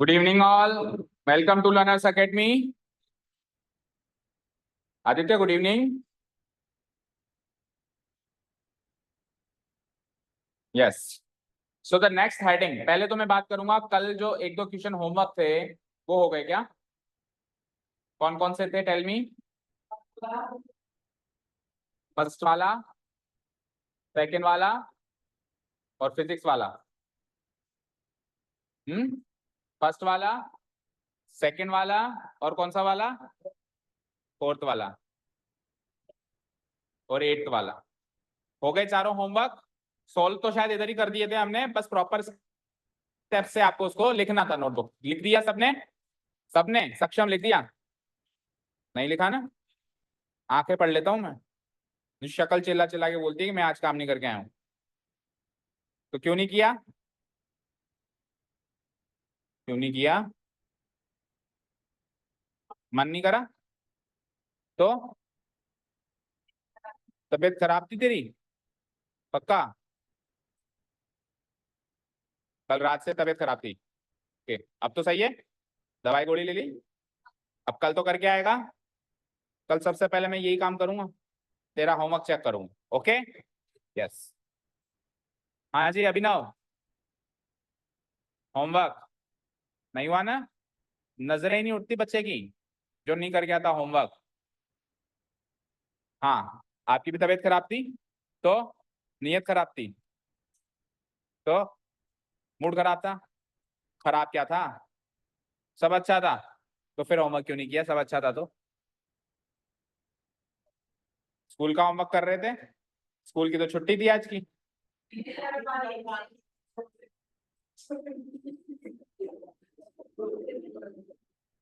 Good evening, all. Welcome to Learners Academy. Aditya, good evening. Yes. So the next heading, पहले तो मैं बात करूंगा कल जो एक दो क्वेश्चन होमवर्क थे वो हो गए क्या? कौन कौन से थे? Tell me. फर्स्ट वाला, सेकंड वाला और फिजिक्स वाला. फर्स्ट वाला, सेकंड वाला और कौन सा वाला? फोर्थ वाला और एट्थ वाला. हो गए चारों होमवर्क. सॉल्व तो शायद इधर ही कर दिए थे हमने, बस प्रॉपर स्टेप से आपको उसको लिखना था. नोटबुक लिख दिया सबने? सबने सक्षम लिख दिया? नहीं लिखा ना? आंखें पढ़ लेता हूं मैं. शक्ल चिल्ला चिल्ला के बोलती है कि मैं आज काम नहीं करके आया हूं. तो क्यों नहीं किया? क्यों नहीं किया? मन नहीं करा? तो तबीयत खराब थी तेरी? पक्का? कल रात से तबीयत खराब थी? ओके, अब तो सही है? दवाई गोली ले ली? अब कल तो करके आएगा? कल सबसे पहले मैं यही काम करूंगा, तेरा होमवर्क चेक करूंगा. ओके. यस. हाँ जी अभिनव, होमवर्क नहीं हुआ ना? नजरें ही नहीं उठती बच्चे की जो नहीं करके आता होमवर्क. हाँ, आपकी भी तबीयत खराब थी तो नीयत खराब थी तो मूड खराब था. खराब क्या था? सब अच्छा था तो फिर होमवर्क क्यों नहीं किया? सब अच्छा था तो स्कूल का होमवर्क कर रहे थे. स्कूल की तो छुट्टी थी आज की.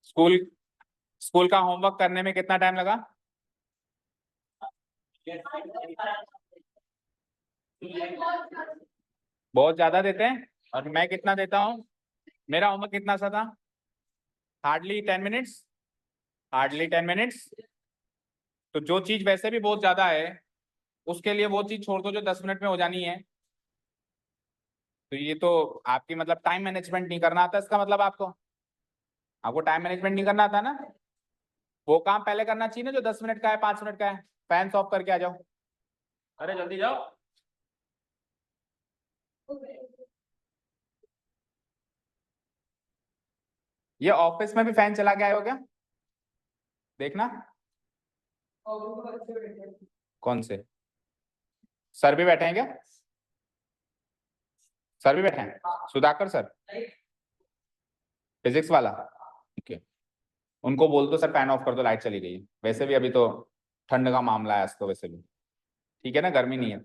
स्कूल स्कूल का होमवर्क करने में कितना टाइम लगा? बहुत ज्यादा देते हैं. और मैं कितना देता हूँ? मेरा होमवर्क कितना सा था? Hardly 10 minutes. Hardly 10 minutes. तो जो चीज वैसे भी बहुत ज्यादा है उसके लिए वो चीज छोड़ दो जो 10 मिनट में हो जानी है. तो ये तो आपकी मतलब टाइम मैनेजमेंट नहीं करना आता. इसका मतलब आपको टाइम मैनेजमेंट नहीं करना आता ना. वो काम पहले करना चाहिए ना जो 10 मिनट का है, 5 मिनट का है. फैन ऑफ करके आ जाओ. अरे जल्दी जाओ. ये ऑफिस में भी फैन चला के आए हो क्या? देखना. कौन से सर भी बैठे हैं क्या? सर भी बैठे हैं? सुधाकर सर, फिजिक्स वाला. ओके. उनको बोल दो सर फैन ऑफ कर दो, लाइट चली गई है. वैसे भी अभी तो ठंड का मामला है आज तो. वैसे भी ठीक है ना, गर्मी नहीं है.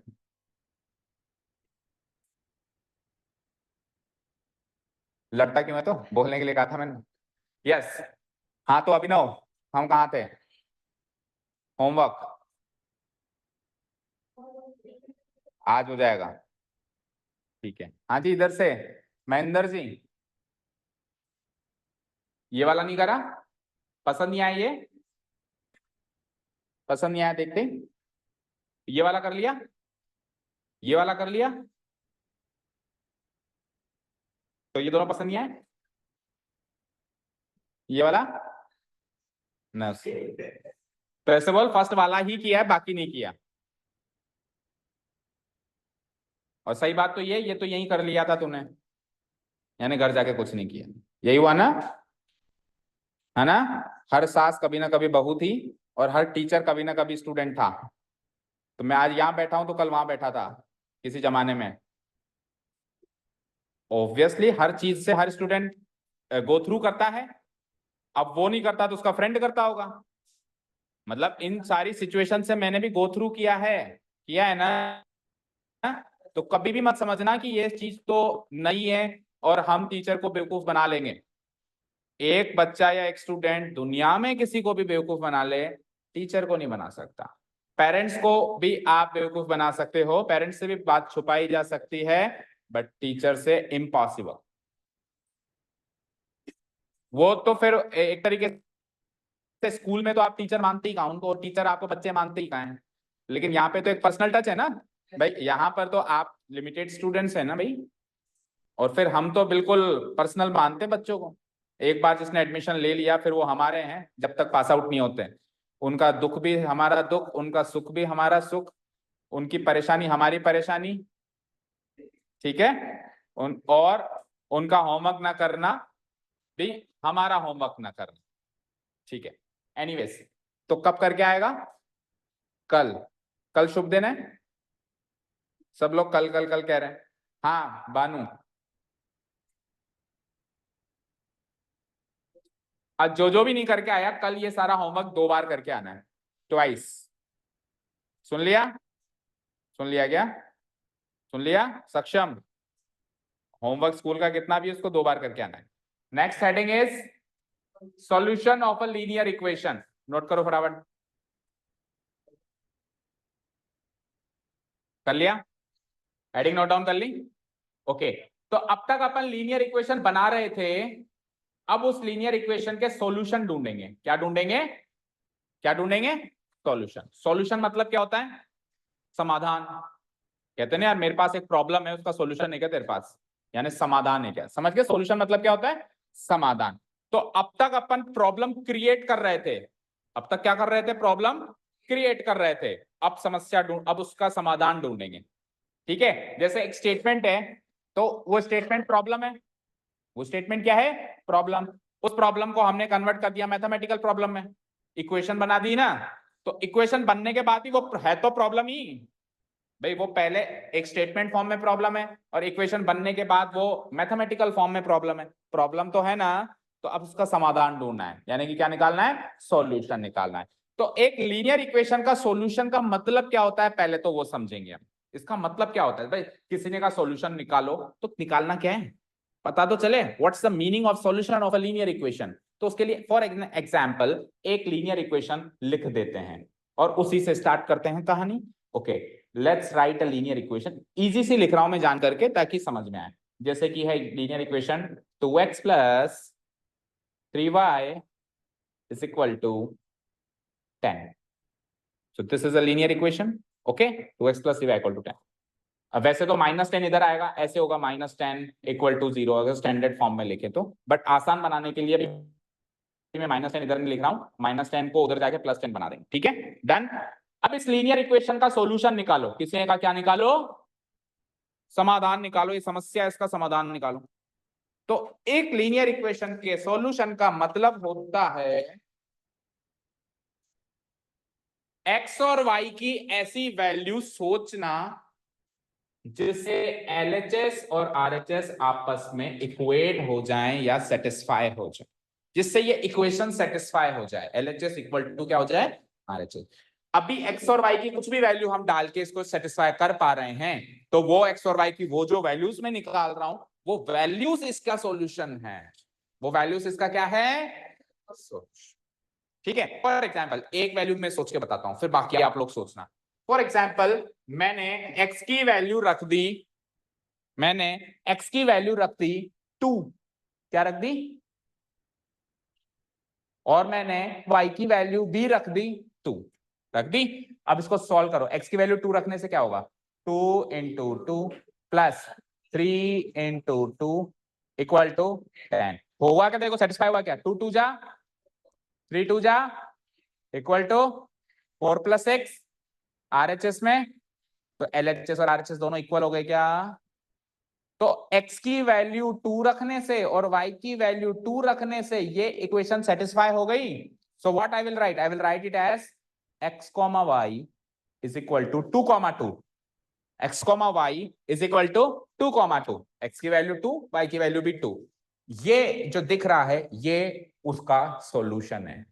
लड़ता क्यों है? तो बोलने के लिए कहा था मैंने. यस. हाँ तो अभिनव, हम कहाँ थे? होमवर्क आज हो जाएगा. ठीक है. हाँ जी, इधर से महेंद्र जी. ये वाला नहीं करा? पसंद नहीं आया? ये पसंद नहीं आया? देखते. ये वाला कर लिया? ये वाला कर लिया? तो ये दोनों पसंद नहीं आए? ये वाला न. तो ऐसे बोल फर्स्ट वाला ही किया है, बाकी नहीं किया. और सही बात तो ये तो यही कर लिया था तूने, यानी घर जाके कुछ नहीं किया. यही हुआ ना? है ना? हर सास कभी ना कभी बहू थी और हर टीचर कभी ना कभी स्टूडेंट था. तो मैं आज यहाँ बैठा हूं तो कल वहां बैठा था किसी जमाने में. ऑब्वियसली हर चीज से हर स्टूडेंट गो थ्रू करता है. अब वो नहीं करता तो उसका फ्रेंड करता होगा. मतलब इन सारी सिचुएशन से मैंने भी गो थ्रू किया है ना. तो कभी भी मत समझना कि ये चीज तो नई है और हम टीचर को बेवकूफ बना लेंगे. एक बच्चा या एक स्टूडेंट दुनिया में किसी को भी बेवकूफ बना ले, टीचर को नहीं बना सकता. पेरेंट्स को भी आप बेवकूफ बना सकते हो, पेरेंट्स से भी बात छुपाई जा सकती है, बट टीचर से इम्पॉसिबल. वो तो फिर एक तरीके से स्कूल में तो आप टीचर मानते ही कहाँ उनको, टीचर आपको बच्चे मानते ही कहाँ हैं. लेकिन यहाँ पे तो एक पर्सनल टच है ना भाई. यहाँ पर तो आप लिमिटेड स्टूडेंट्स है ना भाई. और फिर हम तो बिल्कुल पर्सनल मानते हैं बच्चों को. एक बार जिसने एडमिशन ले लिया फिर वो हमारे हैं जब तक पास आउट नहीं होते हैं। उनका दुख भी हमारा दुख, उनका सुख भी हमारा सुख, उनकी परेशानी हमारी परेशानी, ठीक है। और उनका होमवर्क ना करना भी हमारा होमवर्क ना करना, ठीक है। एनीवेज, तो कब करके आएगा? कल। कल शुभ दिन है, सब लोग कल कल कल कह रहे हैं। हाँ बानू, आज जो जो भी नहीं करके आया कल ये सारा होमवर्क 2 बार करके आना है, ट्वाइस। सुन लिया? सुन लिया क्या? सुन लिया? सक्षम? होमवर्क स्कूल का कितना भी है उसको 2 बार करके आना है। Next heading is solution of a linear equation. Note करो फटाफट। कर लिया? हेडिंग नोट डाउन कर ली? ओके। तो अब तक अपन लीनियर इक्वेशन बना रहे थे, अब उस लीनियर इक्वेशन के सॉल्यूशन ढूंढेंगे। क्या ढूंढेंगे? क्या ढूंढेंगे? सॉल्यूशन। सॉल्यूशन मतलब क्या होता है? समाधान। कहते हैं ना यार मेरे पास एक प्रॉब्लम है, उसका सॉल्यूशन है क्या तेरे पास, यानी समाधान है क्या? समझ गए? सॉल्यूशन मतलब क्या होता है? समाधान। तो अब तक अपन प्रॉब्लम क्रिएट कर रहे थे, अब तक क्या कर रहे थे? प्रॉब्लम क्रिएट कर रहे थे। अब समस्या ढूंढ, अब उसका समाधान ढूंढेंगे, ठीक है। जैसे एक स्टेटमेंट है, तो वो स्टेटमेंट प्रॉब्लम है, वो स्टेटमेंट क्या है? प्रॉब्लम। उस प्रॉब्लम को हमने कन्वर्ट कर दिया मैथमेटिकल प्रॉब्लम में, इक्वेशन बना दी ना। तो इक्वेशन बनने के बाद ही वो है तो प्रॉब्लम ही भाई। वो पहले एक स्टेटमेंट फॉर्म में प्रॉब्लम है और इक्वेशन बनने के बाद वो मैथमेटिकल फॉर्म में प्रॉब्लम है। प्रॉब्लम तो है ना, तो अब उसका समाधान ढूंढना है, यानी कि क्या निकालना है? सॉल्यूशन निकालना है। तो एक लीनियर इक्वेशन का सॉल्यूशन का मतलब क्या होता है पहले तो वो समझेंगे हम। इसका मतलब क्या होता है भाई? किसी ने कहा सॉल्यूशन निकालो, तो निकालना क्या है पता तो चले। What's the meaning of solution of a linear equation? तो उसके लिए फॉर एग्जांपल एक लीनियर इक्वेशन लिख देते हैं और उसी से स्टार्ट करते हैं कहानी। Okay, let's write a linear equation. Easy सी लिख रहा हूं मैं जान करके ताकि समझ में आए। जैसे कि है linear equation 2x plus 3y is equal to 10। So this is a linear equation. Okay, 2x plus 3y equal to 10। अब वैसे तो -10 इधर आएगा, ऐसे होगा -10 इक्वल टू 0 अगर स्टैंडर्ड फॉर्म में लिखे तो। बट आसान बनाने के लिए भी मैं -10 इधर नहीं लिख रहा हूं, -10 को उधर जाके +10 बना देंगे, ठीक है। डन। अब इस लीनियर इक्वेशन का सॉल्यूशन निकालो। किसी का क्या निकालो? समाधान निकालो। ये समस्या है, इसका समाधान निकालो। तो एक लीनियर इक्वेशन के सॉल्यूशन का मतलब होता है एक्स और वाई की ऐसी वैल्यू सोचना जिससे एलएचएस और आरएचएस आपस में इक्वेट हो जाएं या सेटिस्फाई हो जाए, जिससे ये इक्वेशन सेटिस्फाई हो जाए। एलएचएस इक्वल टू क्या हो जाए? आरएचएस। अभी एक्स और वाई की कुछ भी वैल्यू हम डाल के इसको सेटिस्फाई कर पा रहे हैं, तो वो एक्स और वाई की वो जो वैल्यूज में निकाल रहा हूं वो वैल्यूज इसका सॉल्यूशन है। वो वैल्यूज इसका क्या है? ठीक है। फॉर एग्जाम्पल एक वैल्यू मैं सोच के बताता हूं, फिर बाकी आप लोग सोचना। फॉर एग्जाम्पल मैंने x की वैल्यू रख दी, मैंने x की वैल्यू रख दी 2, क्या रख दी? और मैंने y की वैल्यू भी रख दी 2, रख दी। अब इसको सॉल्व करो। x की वैल्यू 2 रखने से क्या होगा? 2 into 2 plus 3 into 2 equal to 10 होगा क्या? देखो सेटिस्फाई हुआ क्या? 2 2 जा 3 2 जा इक्वल टू 4 प्लस 6 आरएचएस में, तो एलएचएस और आरएचएस दोनों इक्वल हो गए क्या? तो x की वैल्यू 2 रखने से और y की वैल्यू 2 रखने से ये इक्वेशन सेटिस्फाई हो गई। So what I will write? I will write it as x, y is equal to 2, 2। x, y is equal to 2, 2। x की वैल्यू 2, y की वैल्यू भी 2। ये जो दिख रहा है ये उसका सॉल्यूशन है।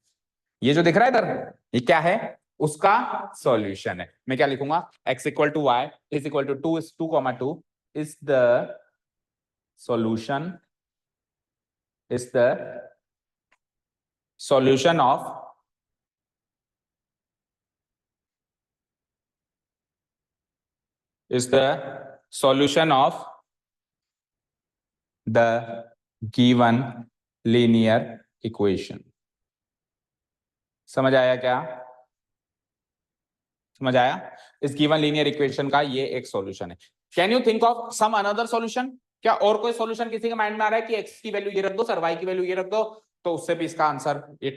ये जो दिख रहा है इधर, ये क्या है? उसका सॉल्यूशन है। मैं क्या लिखूंगा? x equal to y is equal to 2 is 2, 2 is the solution, is the solution of is the solution of the given linear equation। समझ आया क्या? समझ आया? इस गिवन लीनियर इक्वेशन का ये एक सॉल्यूशन है। Can you think of some another solution? क्या और कोई सॉल्यूशन किसी के माइंड में आ रहा है कि एक्स की वैल्यू ये रख दो सर, वाई की वैल्यू ये रख दो, तो उससे भी इसका आंसर ये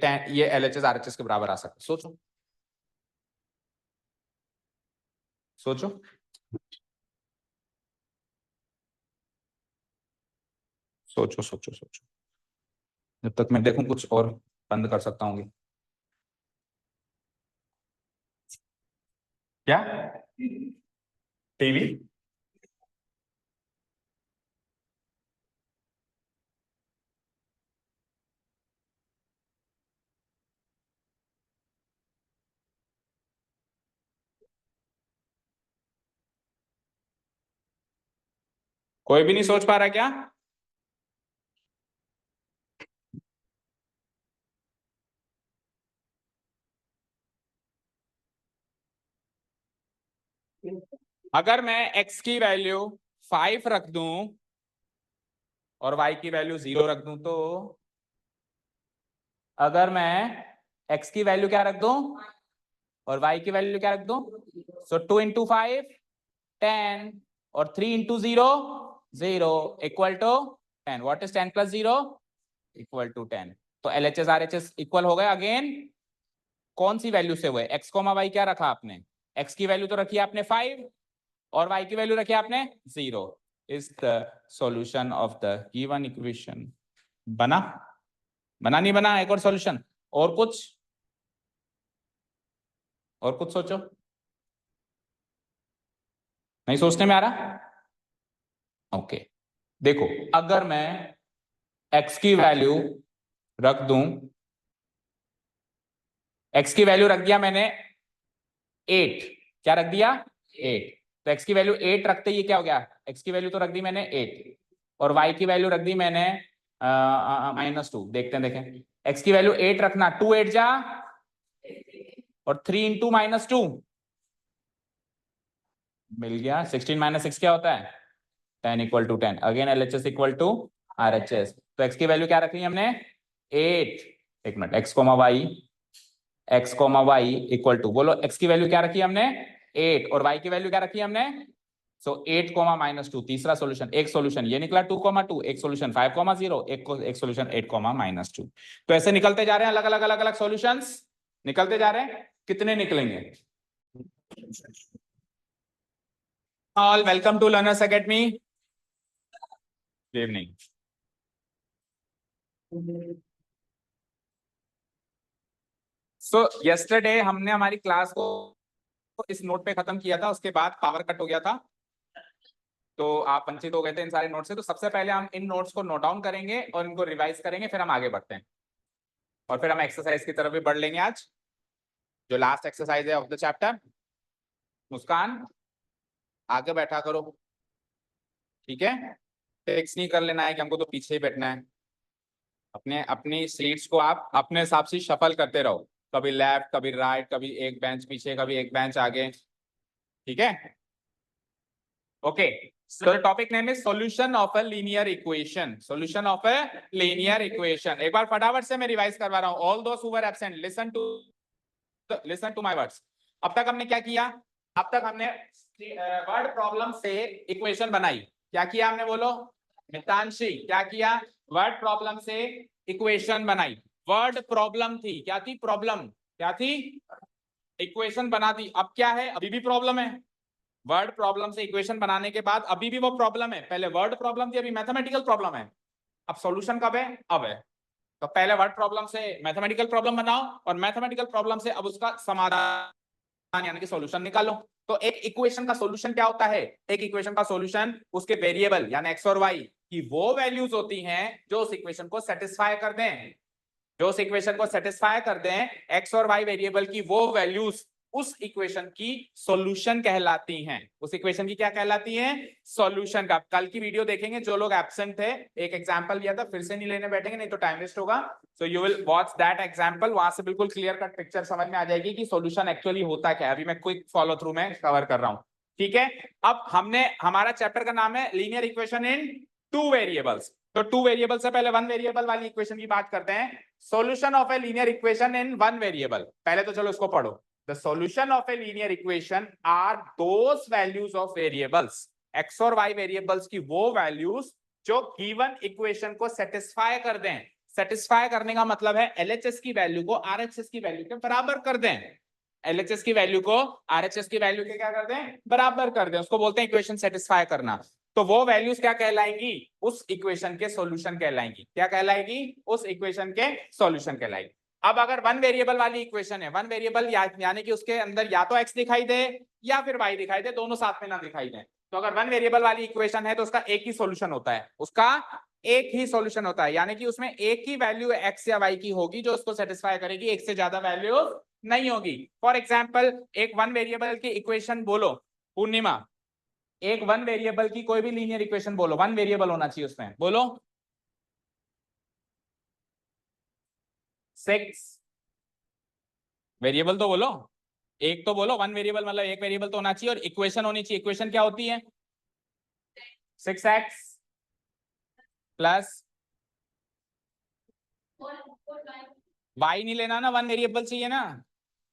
LHS RHS के बराबर आ सकता है? सोचो सोचो। सोचो सोचो सोचो, जब तक मैं देखूं कुछ और बंद कर सकता हूँ। क्या टीवी? कोई भी नहीं सोच पा रहा क्या? अगर मैं x की वैल्यू 5 रख दूं और y की वैल्यू 0 रख दूं, तो अगर मैं x की वैल्यू क्या रख दूं और y की वैल्यू क्या रख दूं, सो 2 इंटू 5 10 और 3 into 0 0 equal to 10। What is 10 plus 0 equal to 10। तो LHS RHS इक्वल हो गए। अगेन कौन सी वैल्यू से हुए? x कोमा y क्या रखा आपने? x की वैल्यू तो रखी आपने 5 और y की वैल्यू रखी आपने 0। Is the solution of the given equation. बना बना नहीं बना? एक और सॉल्यूशन, और कुछ, और कुछ सोचो। नहीं सोचने में आ रहा? ओके देखो, अगर मैं x की वैल्यू रख दूं, x की वैल्यू रख दिया मैंने 8, क्या रख दिया 8, तो x की वैल्यू 8 रखते ही क्या हो गया, x की वैल्यू तो रख दी मैंने 8 और y की वैल्यू रख दी मैंने -2। देखते हैं देखें, x की वैल्यू 8 रखना, 2 8 जा और 3 इंटू -2 मिल गया। 16 - 6 क्या होता है 10 equal to 10। Again LHS equal to RHS। तो x की वैल्यू क्या रखी हमने 8। एक minute, x comma y equal to, बोलो x की वैल्यू क्या रखी हमने 8 और y की वैल्यू क्या रखी हमने, सो 8 कोमा -2। तीसरा सॉल्यूशन, एक सॉल्यूशन ये निकला 2,2, एक सॉल्यूशन 5,0, एक सॉल्यूशन 8, -2। तो ऐसे निकलते जा रहे हैं, अलग अलग अलग अलग सॉल्यूशंस निकलते जा रहे हैं। कितने निकलेंगे? All welcome to learners academy. Good evening. So yesterday हमने हमारी क्लास को इस नोट पे खत्म किया था, उसके बाद पावर कट हो गया था, तो आप वंचित हो गए थे इन सारे नोट से। तो सबसे पहले हम इन नोट्स को नोट डाउन करेंगे और इनको रिवाइज करेंगे, फिर हम आगे बढ़ते हैं और फिर हम एक्सरसाइज की तरफ भी बढ़ लेंगे। आज जो लास्ट एक्सरसाइज है ऑफ द चैप्टर, मुस्कान आगे बैठा करो, ठीक है? फिक्स नहीं कर लेना है कि हमको तो पीछे ही बैठना है। अपने अपनी सीट्स को आप अपने हिसाब से शफल करते रहो, कभी लेफ्ट कभी राइट, कभी एक बेंच पीछे कभी एक बेंच आगे, ठीक है? Okay, so the topic name is solution of a linear equation. Solution of a linear equation. एक बार फटाफट से मैं रिवाइज करवा रहा हूं। All those who were absent, listen to my words. अब तक हमने क्या किया? अब तक हमने वर्ड प्रॉब्लम से इक्वेशन बनाई। क्या किया हमने, बोलो मितांशी, क्या किया? वर्ड प्रॉब्लम से इक्वेशन बनाई। वर्ड प्रॉब्लम थी, क्या थी? प्रॉब्लम क्या थी? इक्वेशन बना दी। अब क्या है? अभी भी प्रॉब्लम है। वर्ड प्रॉब्लम से इक्वेशन बनाने के बाद अभी भी वो प्रॉब्लम है। पहले वर्ड प्रॉब्लम थी, अभी मैथमेटिकल प्रॉब्लम है। अब सॉल्यूशन कब है? अब है। तो पहले वर्ड प्रॉब्लम से मैथमेटिकल प्रॉब्लम बनाओ और मैथमेटिकल प्रॉब्लम से अब उसका समाधान यानी कि सॉल्यूशन निकालो। तो एक इक्वेशन का सॉल्यूशन क्या होता है? एक इक्वेशन का सॉल्यूशन उसके वेरिएबल यानी एक्स और वाई की वो वैल्यूज होती हैं जो उस इक्वेशन को सेटिस्फाई कर दें। जो उस इक्वेशन को सेटिस्फाई कर दें, एक्स और वाई वेरिएबल की वो वैल्यूज उस इक्वेशन की सॉल्यूशन कहलाती हैं। उस इक्वेशन की क्या कहलाती हैं? सॉल्यूशन। का कल की वीडियो देखेंगे, जो लोग एब्सेंट थे, एक एग्जांपल लिया था, फिर से नहीं लेने बैठेंगे नहीं तो टाइम वेस्ट होगा। So you will watch that example, वहां से बिल्कुल क्लियर कट पिक्चर समझ में आ जाएगी कि सॉल्यूशन एक्चुअली होता क्या है। अभी मैं क्विक फॉलो थ्रू में कवर कर रहा हूं, ठीक है? अब हमने, हमारा चैप्टर का नाम है linear equation in two variables. तो टू वेरिएबल से पहले वन वेरिएबल वाली इक्वेशन की बात करते हैं। Solution of a linear equation in one variable, पहले तो चलो इसको पढ़ो। The solution of a linear equation are those values of variables x और वाई वेरिएबल्स की वो वैल्यूज जो गिवन इक्वेशन को सेटिस्फाई कर दें। सेटिस्फाई करने का मतलब है एलएचएस की वैल्यू को आरएचएस की वैल्यू के बराबर कर दें। एलएचएस की वैल्यू को आरएचएस की वैल्यू के क्या कर दें, बराबर कर दें, उसको बोलते हैं इक्वेशन सेटिस्फाई करना। तो वो वैल्यूज क्या कहलाएंगी, उस इक्वेशन के सॉल्यूशन कहलाएंगी। क्या कहलाएगी, उस इक्वेशन के सॉल्यूशन कहलाएगी। अब अगर वन वेरिएबल वाली इक्वेशन है, वन वेरिएबल यानी कि उसके अंदर या तो एक्स दिखाई दे या फिर वाई दिखाई दे, दोनों साथ में ना दिखाई दे, तो अगर वन वेरिएबल वाली इक्वेशन है तो उसका एक ही सॉल्यूशन होता है, उसका एक ही सॉल्यूशन होता है, यानी कि उसमें एक ही वैल्यू एक्स या वाई की होगी जो उसको सेटिस्फाई करेगी, एक से ज्यादा वैल्यू नहीं होगी। फॉर एग्जाम्पल एक वन वेरिएबल की इक्वेशन बोलो, पूर्णिमा एक वन वेरिएबल की कोई भी लीनियर इक्वेशन बोलो, वन वेरिएबल होना चाहिए उसमें, बोलो 6 वेरिएबल तो बोलो, एक तो बोलो, वन वेरिएबल मतलब एक वेरिएबल तो होना चाहिए और इक्वेशन होनी चाहिए। इक्वेशन क्या होती है, 6x प्लस वाई नहीं लेना ना, वन वेरिएबल चाहिए ना,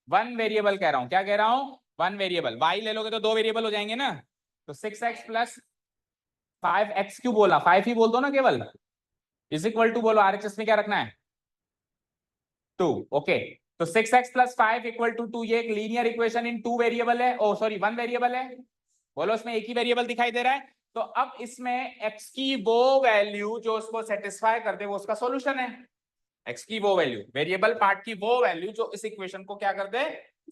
वन वेरिएबल कह रहा हूं, क्या कह रहा हूं, वन वेरिएबल। वाई ले लोगे तो दो वेरिएबल हो जाएंगे ना, तो 6x प्लस 5x क्यों बोला, 5 ही बोल दो ना केवल, इज इक्वल टू बोलो, आरएचएस में क्या रखना है 2। ओके, तो 6x प्लस 5 इक्वल टू 2, ये एक linear equation in two variable है, ओ सॉरी वन वेरिएबल है, बोलो इसमें एक ही वेरिएबल दिखाई दे रहा है। तो अब इसमें x की वो वैल्यू जो उसको सेटिस्फाई कर दे वो उसका सॉल्यूशन है। x की वो वैल्यू, वेरिएबल पार्ट की वो वैल्यू जो इस इक्वेशन को क्या कर दे,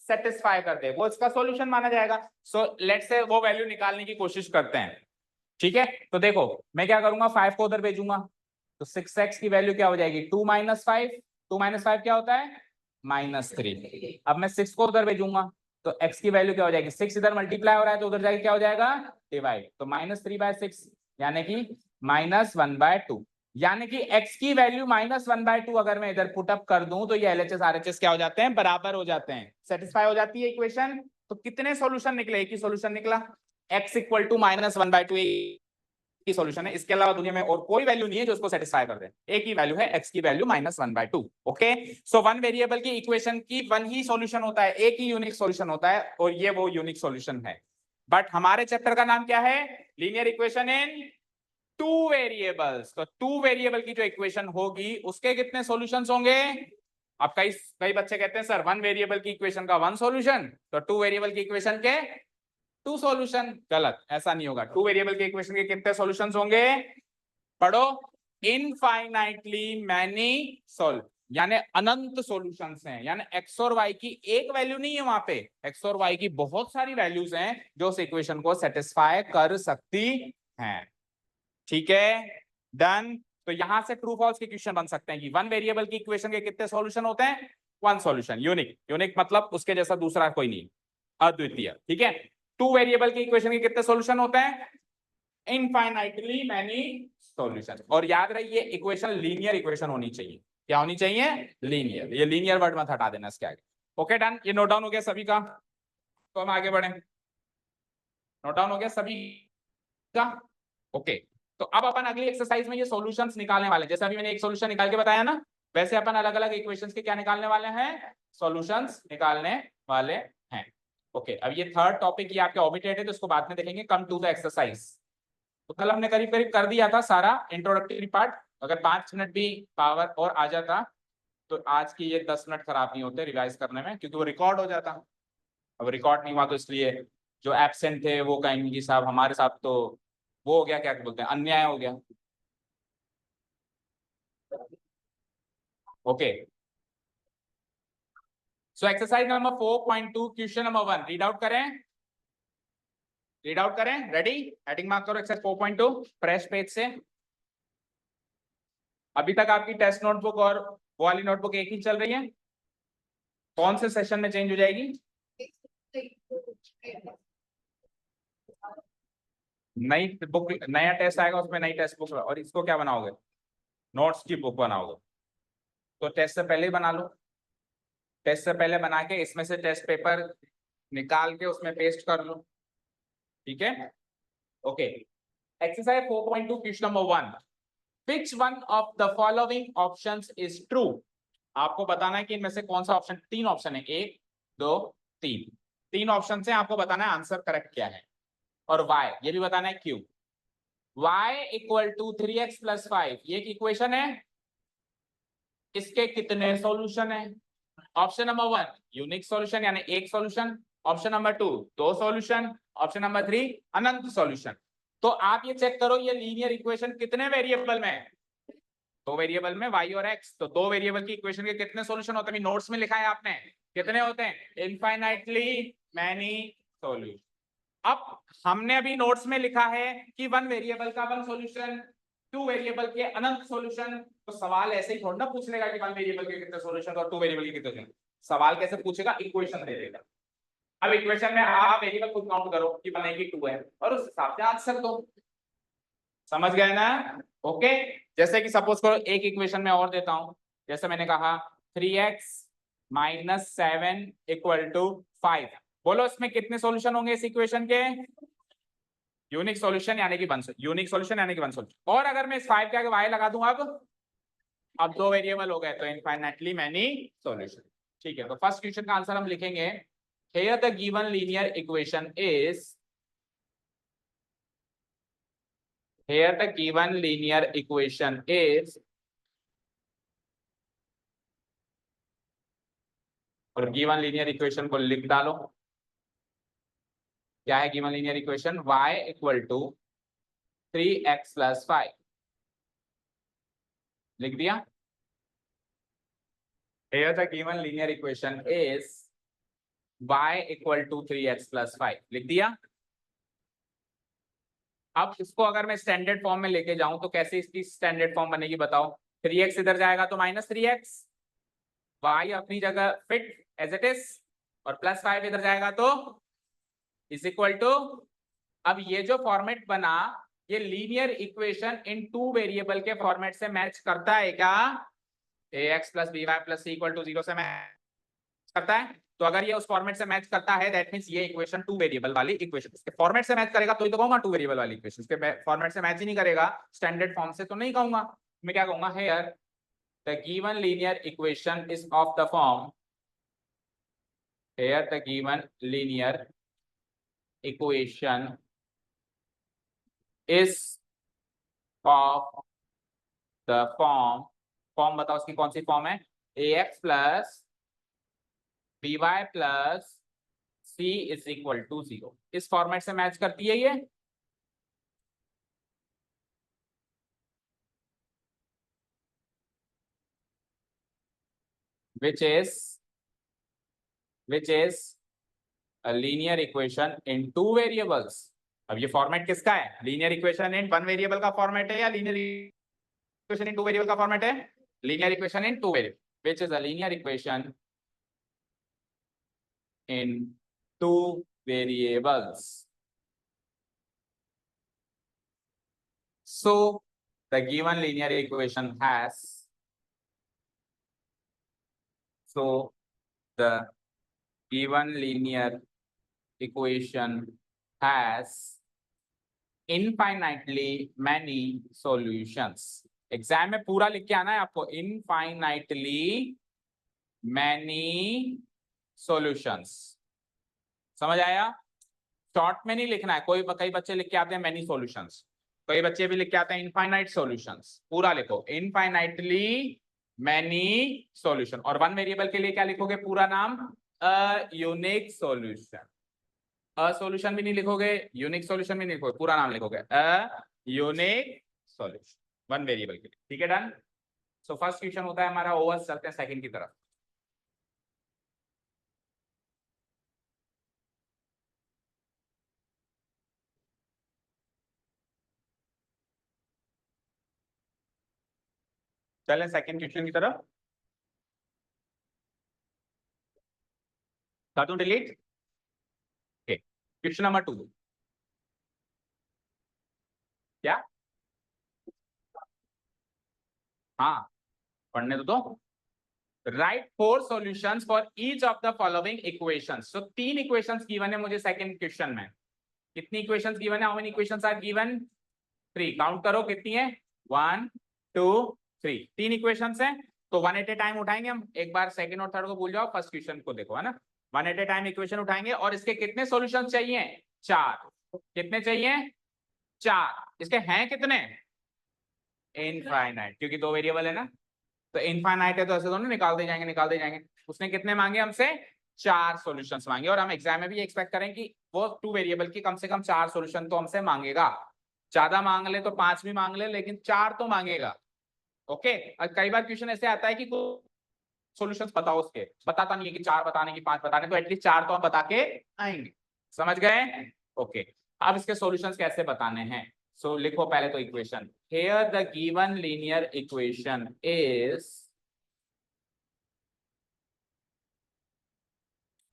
सेटिस्फाई कर दे, वो इसका सॉल्यूशन माना जाएगा। सो लेट्स से वो वैल्यू निकालने की कोशिश करते हैं। ठीक है, तो देखो मैं क्या करूंगा, 5 को उधर भेजूंगा, तो 6x की वैल्यू क्या हो जाएगी 2 माइनस 5, 2 माइनस 5 क्या होता है -3। अब मैं 6 को उधर भेजूंगा तो x की वैल्यू क्या हो जाएगी, 6 इधर मल्टीप्लाई हो रहा है तो उधर जाके क्या हो जाएगा डिवाइड, तो -3/6 यानी कि -1/2, यानी कि x की वैल्यू -1/2 अगर मैं इधर पुट अप कर दूं तो ये LHS RHS क्या हो जाते हैं, बराबर हो जाते हैं, सेटिस्फाई हो जाती है इक्वेशन। तो कितने सॉल्यूशन निकले, एक ही सॉल्यूशन निकला, x इक्वल टू -1/2 की सॉल्यूशन है, इसके अलावा दुनिया में और कोई वैल्यू नहीं है जो उसको सेटिस्फाई कर दे, एक ही वैल्यू है x की value -1/2। Okay, so one variable की इक्वेशन की वन ही सॉल्यूशन होता है, एक ही यूनिक सॉल्यूशन होता है और ये वो यूनिक सॉल्यूशन है। बट हमारे चैप्टर का नाम क्या है, linear equation in two variables. तो टू वेरिएबल की जो इक्वेशन होगी उसके कितने सॉल्यूशंस होंगे। अब कई कई बच्चे कहते हैं सर वन वेरिएबल की इक्वेशन का वन सॉल्यूशन, तो टू वेरिएबल की इक्वेशन के टू सॉल्यूशन। गलत, ऐसा नहीं होगा, टू वेरिएबल के इक्वेशन के कितने सॉल्यूशंस होंगे, पढ़ो, इनफाइनाइटली मैनी सॉल्व, यानी अनंत सॉल्यूशंस हैं, यानी एक्स और वाई की एक वैल्यू नहीं है वहां पे, एक्स और वाई की बहुत सारी वैल्यूज हैं जो उस इक्वेशन को सेटिस्फाई कर सकती हैं। ठीक है, डन। तो यहां से ट्रू फॉल्स के क्वेश्चन बन सकते हैं कि वन वेरिएबल की इक्वेशन के कितने सॉल्यूशन होते हैं, वन सॉल्यूशन, यूनिक, यूनिक मतलब उसके जैसा दूसरा कोई नहीं, अद्वितीय। ठीक है, टू वेरिएबल की इक्वेशन के कितने सॉल्यूशन होते हैं, इनफाइनाइटली मैनी सॉल्यूशन। और याद रहे ये इक्वेशन लीनियर इक्वेशन होनी चाहिए, क्या होनी चाहिए, लीनियर, ये लीनियर वर्ड मत हटा देना इसके आगे। ओके डन, ये नोट डाउन हो गया सभी का, तो हम आगे बढ़े, नोट डाउन हो गया सभी का। ओके, तो अब अपन अगली एक्सरसाइज में ये सॉल्यूशंस निकालने वाले हैं, जैसे अभी मैंने एक सॉल्यूशन निकाल के बताया ना, वैसे अपन अलग अलग इक्वेशंस के क्या निकालने वाले हैं, सॉल्यूशंस निकालने वाले हैं। ओके, अब ये थर्ड टॉपिक ये आपके ओमिटेड है तो इसको बाद में देखेंगे। कम टू द एक्सरसाइज, तो कल हमने करीब करीब कर दिया था सारा इंट्रोडक्टरी पार्ट, अगर 5 मिनट भी पावर और आ जाता तो आज की ये 10 मिनट खराब नहीं होते रिवाइज करने में, क्योंकि वो रिकॉर्ड हो जाता। अब रिकॉर्ड नहीं हुआ तो इसलिए जो एब्सेंट थे वो कहेंगे कि साहब हमारे साथ तो वो हो गया, क्या बोलते हैं, अन्याय हो गया। Okay, so exercise number 4.2 question number 1 read out करें, रीड आउट करें, रेडी, हेडिंग मार्क करो एक्सरसाइज 4.2 फ्रेश पेज से। अभी तक आपकी टेस्ट नोटबुक और वो वाली नोटबुक एक ही चल रही है, कौन से सेशन में चेंज हो जाएगी, नई बुक, नया टेस्ट आएगा उसमें नई टेस्ट बुक, और इसको क्या बनाओगे, नोट्स की बुक बनाओगे, तो टेस्ट से पहले ही बना लो, टेस्ट से पहले बना के इसमें से टेस्ट पेपर निकाल के उसमें पेस्ट कर लो। ठीक है, okay, exercise 4.2 question number 1, which one of the following options is true। आपको बताना है कि इनमें से कौन सा ऑप्शन, तीन ऑप्शन है, 1 2 3, तीन ऑप्शन से आपको बताना है आंसर करेक्ट क्या है। और y ये भी बताना है q। y equal to 3x plus 5 ये एक इक्वेशन है, इसके कितने सॉल्यूशन है? ऑप्शन नंबर 1 यूनिक सॉल्यूशन यानी एक सॉल्यूशन, ऑप्शन नंबर 2 दो सॉल्यूशन, ऑप्शन नंबर 3 अनंत सॉल्यूशन। तो आप ये चेक करो ये लीनियर इक्वेशन कितने वेरिएबल में है? दो वेरिएबल में y और x। तो दो वेरिएबल की इक्वेशन के कितने सॉल्यूशन होते हैं? नोट्स में लिखा है आपने, कितने होते हैं? Infinitely many solution. अब हमने अभी नोट्स में लिखा है कि वन वेरिएबल का वन सॉल्यूशन, टू वेरिएबल के अनंत सॉल्यूशन। तो सवाल ऐसे ही थोड़ा ना पूछ लेगा कि वन वेरिएबल के कितने सॉल्यूशन और टू वेरिएबल के कितने सॉल्यूशन। सवाल कैसे पूछेगा? इक्वेशन दे देगा। अब इक्वेशन में आप वेरिएबल खुद काउंट करो कि वन है कि टू है और उस हिसाब से आंसर दो। समझ गए ना? ओके। जैसे कि सपोज करो एक इक्वेशन में और देता हूं, जैसे मैंने कहा 3x माइनस 7 इक्वल टू 5। बोलो इसमें कितने सॉल्यूशन होंगे इस इक्वेशन के? यूनिक सॉल्यूशन यानी कि वन, यूनिक सॉल्यूशन यानी कि वन सॉल्यूशन। और अगर मैं इस 5 के आगे y लगा दूं, अब दो वेरिएबल हो गए तो इनफाइनाइटली मैनी सॉल्यूशन। ठीक है, तो फर्स्ट क्वेश्चन का आंसर हम लिखेंगे here the given linear equation is, here the given linear equation is, और गिवन लीनियर इक्वेशन को लिख डालो। क्या है given linear equation? y equal to 3x plus 5 लिख दिया। here the given linear equation is y equal to 3x plus 5 लिख दिया। अब इसको अगर मैं स्टैंडर्ड फॉर्म में लेके जाऊं तो कैसे इसकी स्टैंडर्ड फॉर्म बनेगी बताओ? 3x इधर जाएगा तो माइनस 3x, y अपनी जगह फिट एज इट इज, और प्लस 5 इधर जाएगा तो इज इक्वल टू। अब ये जो फॉर्मेट बना ये linear equation in two variable के फॉर्मेट से मैच करता है क्या? ax plus by plus c equal to 0 से मैच करता है। तो अगर ये उस फॉर्मेट से मैच करता है दैट मींस ये इक्वेशन टू वेरिएबल वाली इक्वेशन, इसके फॉर्मेट से मैच करेगा तो ही तो कहूंगा टू वेरिएबल वाली इक्वेशन। इसके फॉर्मेट से मैच ही नहीं करेगा स्टैंडर्ड फॉर्म से तो नहीं कहूंगा। मैं क्या कहूंगा? Here the given linear equation is of the form, here the given linear equation is of the form, form बताओ उसकी कौन सी फॉर्म है? ax plus by plus c is equal to 0। इस फॉर्मेट से मैच करती है ये। which is a linear equation in two variables। अब ये फॉर्मेट किसका है? Linear equation in one variable का फॉर्मेट है या linear equation in two variable का फॉर्मेट है? Linear equation in two variable, which is a linear equation in two variables। So the given linear equation has, so the given linear equation has infinitely many solutions। Exam में पूरा लिख के आना है आपको, infinitely many solutions। समझ आया? Short में नहीं लिखना है। कोई कई बच्चे लिख के आते हैं many solutions, कई बच्चे भी लिख के आते हैं इनफाइनाइट सॉल्यूशंस। पूरा लिखो इनफाइनाइटली मैनी सॉल्यूशन। और वन वेरिएबल के लिए क्या लिखोगे? पूरा नाम a unique solution. A solution भी नहीं लिखोगे, यूनिक सॉल्यूशन भी नहीं लिखोगे, पूरा नाम लिखोगे a unique solution one variable के लिए। ठीक है, डन। सो फर्स्ट क्वेश्चन होता है हमारा ओवर। चलते हैं सेकंड की तरफ। चलें सेकंड क्वेश्चन की तरफ। कर दूं डिलीट? Question number 2। क्या? हाँ, पढ़ने तो दो। Write four solutions for each of the following equations. So तीन इक्वेशंस गिवन है मुझे सेकंड क्वेश्चन में। कितनी इक्वेशंस गिवन है? How many equations are given? 3। Count करो कितनी है? 1 2 3। तीन इक्वेशंस हैं तो वन एट ए टाइम उठाएंगे हम। एक बार सेकंड और थर्ड को भूल जाओ, फर्स्ट क्वेश्चन को देखो, है ना। One at a time equation उठाएंगे और इसके कितने सॉल्यूशंस चाहिए? 4। कितने चाहिए? 4। इसके हैं कितने? इनफाइनाइट, क्योंकि 2 वेरिएबल है ना, तो इनफाइनाइट है तो ऐसे दोनों निकालते जाएंगे निकालते जाएंगे। उसने कितने मांगे हमसे? 4 सॉल्यूशंस मांगे, और हम एग्जाम में भी एक्सपेक्ट करें कि वो 2 वेरिएबल की कम से कम 4 सॉल्यूशन तो हमसे मांगेगा। ज्यादा मांग ले तो 5 भी मांग ले, लेकिन 4 तो मांगेगा। ओके। और कई बार क्वेश्चन ऐसे आता है कि सॉल्यूशंस बताओ, उसके बताता नहीं है कि 4 बताने की 5 बताने, तो एटलीस्ट 4 तो हम बता के आएंगे। समझ गए? ओके। अब इसके सॉल्यूशंस कैसे बताने हैं? सो लिखो पहले तो equation. Here the given linear equation is,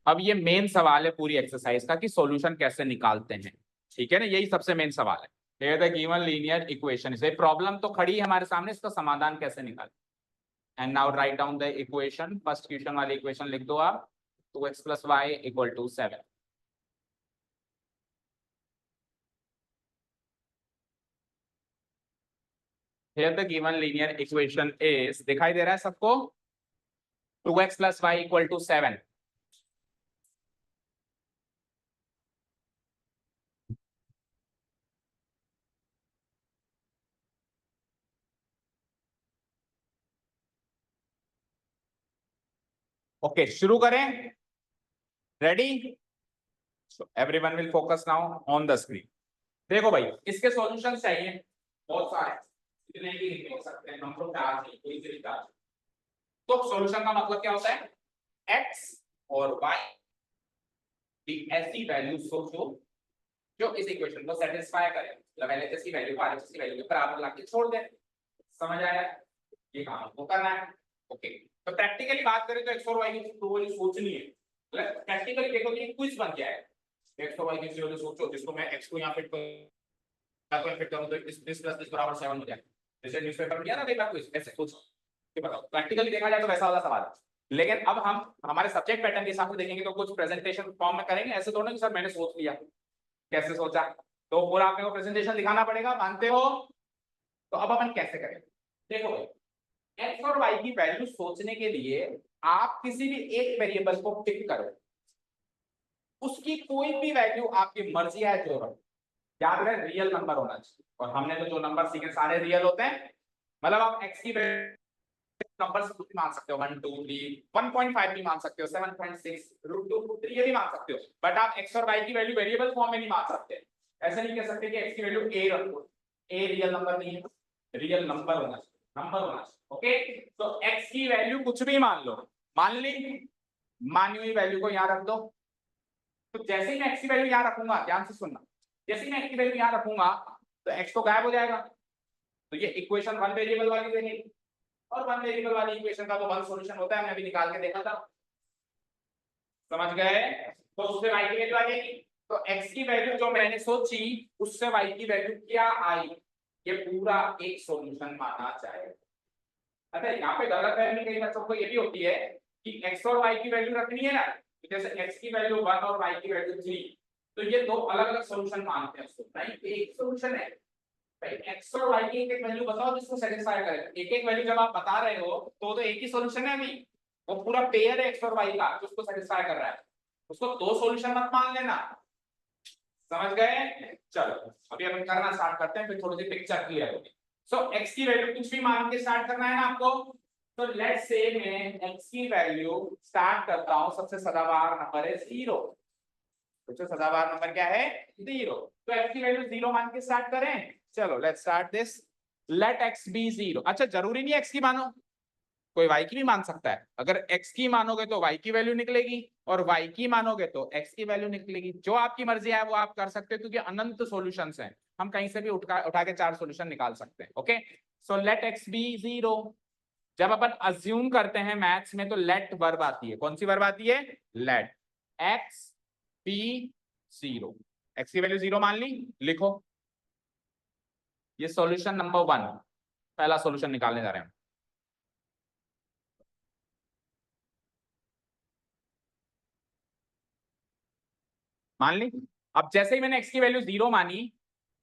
अब ये मेन सवाल है पूरी एक्सरसाइज का कि सॉल्यूशन कैसे निकालते हैं। ठीक है ना, यही सबसे मेन सवाल है। Here the given linear equation is, problem तो खड़ी है हमारे सामने, इसका समाधान कैसे निकालें। And now write down the equation. First question वाली इक्वेशन लिख दो आप, 2x + y = 7। Here the given linear equation is, दिखाई दे रहा है सबको? 2x + y = 7। ओके, शुरू करें? Ready? Everyone will focus now on the screen. देखो भाई, इसके सॉल्यूशन चाहिए बहुत सारे, इतने भी नहीं हो सकते हैं हम, तो 4 चाहिए, कोई से भी 4। तो सॉल्यूशन का मतलब क्या होता है? x और y की ऐसी वैल्यू सोचो जो इस इक्वेशन को सेटिस्फाई करे, मतलब LHS की वैल्यू को RHS की वैल्यू के बराबर लाके छोड़ दे। समझ आया? ये काम आपको करना है। ओके, तो प्रैक्टिकली बात करें तो x और y की वैल्यू सोचनी है। मतलब प्रैक्टिकली देखो कि क्विज बन गया है। x और y की वैल्यू सोचो, जिसको मैं x को यहां फिट करूं तो this plus this बराबर 7 हो जाए। जैसे न्यूज़पेपर में दिया ना कई बार क्विज, ऐसे सोच के बताओ। प्रैक्टिकली देखा जाए तो वैसा वाला सवाल है। लेकिन अब हम हमारे सब्जेक्ट पैटर्न के हिसाब से देखेंगे तो कुछ प्रेजेंटेशन फॉर्म में करेंगे, ऐसे थोड़ा कि सर मैंने सोच लिया। कैसे सोचा? तो पूरा आपने को प्रेजेंटेशन दिखाना पड़ेगा, मानते हो? तो अब अपन कैसे करें? देखो भाई, x और y की वैल्यू सोचने के लिए आप किसी भी एक वेरिएबल को पिक करो, उसकी कोई भी वैल्यू आपकी मर्जी है जो रहो, याद रहे रियल नंबर होना चाहिए। और हमने तो जो नंबर सीखे सारे रियल होते हैं। मतलब आप x की नंबर कुछ भी मान सकते हो, 1 2 3, 1.5 भी मान सकते हो, 7.6, √2 ये भी मान सकते हो, बट आप x और y की वैल्यू वेरिएबल फॉर्म में नहीं मान सकते। ऐसे नहीं कह सकते कि x की वैल्यू a रखो, a रियल नंबर नहीं है, रियल नंबर होना चाहिए, नंबर होना चाहिए। ओके, तो x की वैल्यू कुछ भी मान लो, मान ली, मानी हुई वैल्यू को यहाँ रख दो। तो जैसे ही मैं x की वैल्यू यहाँ रखूंगा, ध्यान से सुनना, जैसे ही मैं x की वैल्यू यहाँ रखूंगा तो x तो गायब हो जाएगा। तो ये इक्वेशन 1 वेरिएबल वाली रहेगी, और 1 वेरिएबल वाली इक्वेशन का तो 1 सॉल्यूशन होता है, हमने अभी निकाल के देखा था। समझ गए? तो उससे y की वैल्यू आ जाएगी। तो x की वैल्यू जो मैंने सोची उससे y की वैल्यू क्या आई, ये पूरा एक सॉल्यूशन माना जाएगा। अच्छा, यहाँ पे गलत फहमी कई बच्चों को ये भी होती है कि x और y की वैल्यू रखनी है ना, जैसे x की वैल्यू 1 और y की वैल्यू 3, तो ये दो अलग अलग सॉल्यूशन मानते हैं उसको। नहीं, एक सॉल्यूशन है भाई। x और y की एक एक वैल्यू बताओ जिसको सेटिस्फाई करे। एक एक वैल्यू जब आप बता रहे हो तो एक ही सॉल्यूशन है अभी, वो पूरा पेयर है x और y का जो उसको सेटिस्फाई कर रहा है। उसको दो सॉल्यूशन मत मान लेना। समझ गए? चलो अभी अपन करना स्टार्ट करते हैं, फिर थोड़ी सी पिक्चर क्लियर होगी। सो x की वैल्यू कुछ भी मान के स्टार्ट करना है ना आपको। तो लेट्स से मैं x की वैल्यू स्टार्ट करता हूं, सबसे सदाबहार नंबर है 0। तो सदाबहार नंबर क्या है? 0। तो x की वैल्यू 0 मान के स्टार्ट करें। चलो let's start this. Let x be 0। अच्छा, जरूरी नहीं x की मानो, कोई y की भी मान सकता है। अगर x की मानोगे तो y की वैल्यू निकलेगी, और y की मानोगे तो x की वैल्यू निकलेगी। जो आपकी मर्जी है वो आप कर सकते हो, क्योंकि अनंत सॉल्यूशंस हैं, हम कहीं से भी उठा के 4 सॉल्यूशन निकाल सकते हैं। Okay, so let x be 0। जब अपन अज्यूम करते हैं मैथ्स में तो लेट वर्ब आती है। कौन सी वर्ब आती है? Let x be 0। x की वैल्यू 0 मान ली, लिखो ये सॉल्यूशन नंबर 1, पहला सॉल्यूशन निकालने जा रहे हैं। मान ली। अब जैसे ही मैंने x की वैल्यू 0 मानी,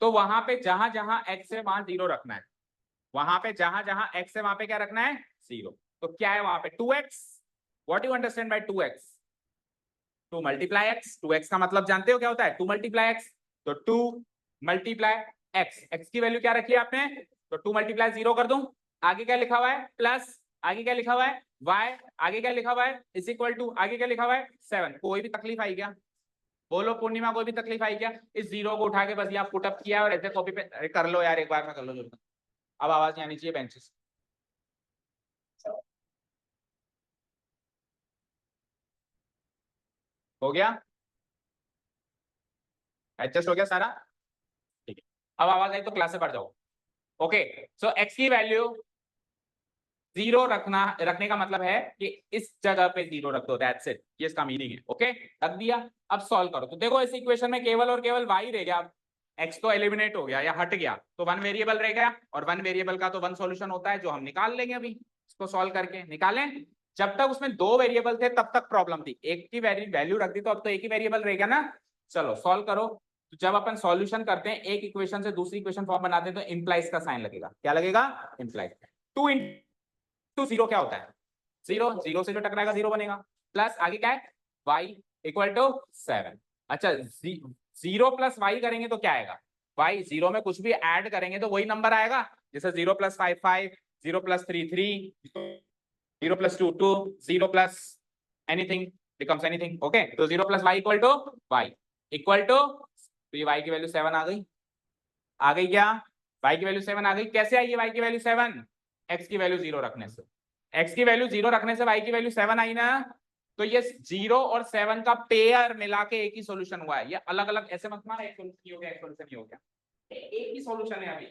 तो वहां पे जहां जहां x है वहां 0 रखना है। वहां पे जहां जहां x है वहां पे क्या रखना है? 0। तो क्या है वहां पे? 2x। What you understand by 2x? 2 multiply x। 2x का मतलब जानते हो क्या होता है? 2 मल्टीप्लाई x। तो 2 मल्टीप्लाई x की वैल्यू क्या रखी है आपने, तो 2 मल्टीप्लाई 0 कर दूं, आगे क्या लिखा हुआ है प्लस, आगे क्या लिखा हुआ है y, आगे क्या लिखा हुआ है इज इक्वल टू, आगे क्या लिखा हुआ है 7। कोई भी तकलीफ आई क्या, बोलो पूर्णिमा, कोई भी तकलीफ आई क्या, इस जीरो को उठा के बस यहाँ पुटअप किया और ऐसे कॉपी पे कर लो यार, एक बार में कर लो जल्दी। अब आवाज नहीं आनी चाहिए बेंचेस। हो गया, एडजस्ट हो गया सारा, ठीक है। अब आवाज आई तो क्लास से पढ़ जाओ। ओके, सो x की वैल्यू 0 रखने का मतलब है कि इस जगह पे 0 रख दो, दैट्स इट, ये इसका मीनिंग है। ओके, रख दिया। अब सॉल्व करो, तो देखो इस इक्वेशन में केवल और केवल y रह गया, x तो एलिमिनेट हो गया या हट गया, तो वन वेरिएबल रह गया, और वन वेरिएबल का तो वन सॉल्यूशन होता है जो हम निकाल लेंगे, अभी इसको सॉल्व करके निकालें। जब तक उसमें दो वेरिएबल थे तब तक प्रॉब्लम थी, एक की वैल्यू रख दी तो अब तो एक ही वेरिएबल रह गया ना। चलो सॉल्व करो, तो जब अपन सॉल्यूशन करते हैं एक इक्वेशन से दूसरी इक्वेशन फॉर्म बनाते हैं तो इंप्लाइज का साइन लगेगा, क्या लगेगा, इंप्लाइज। 2 इंटू 0 क्या होता है, 0, 0 से जो टकराएगा 0 बनेगा, प्लस आगे क्या है y इक्वल टू 7। अच्छा, 0 प्लस y करेंगे तो क्या आएगा, y 0 में कुछ भी ऐड करेंगे तो वही नंबर आएगा, जैसे 0 plus 5 5, 0 plus 3 3, 0 plus 2 2, 0 plus anything becomes anything. Okay, तो 0 plus y equal to y equal to, तो ये y की वैल्यू 7 आ गई, आ गई क्या, y की वैल्यू 7 आ गई। कैसे आई है y की वैल्यू 7, x की वैल्यू 0 रखने से, x की वैल्यू 0 रखने से y की वैल्यू 7 आई ना, तो ये 0 और 7 का पेयर मिला के एक ही सॉल्यूशन हुआ है, ये अलग अलग ऐसे मत मार, एक सॉल्यूशन हो गया, एक सॉल्यूशन हो गया, एक ही सॉल्यूशन है अभी।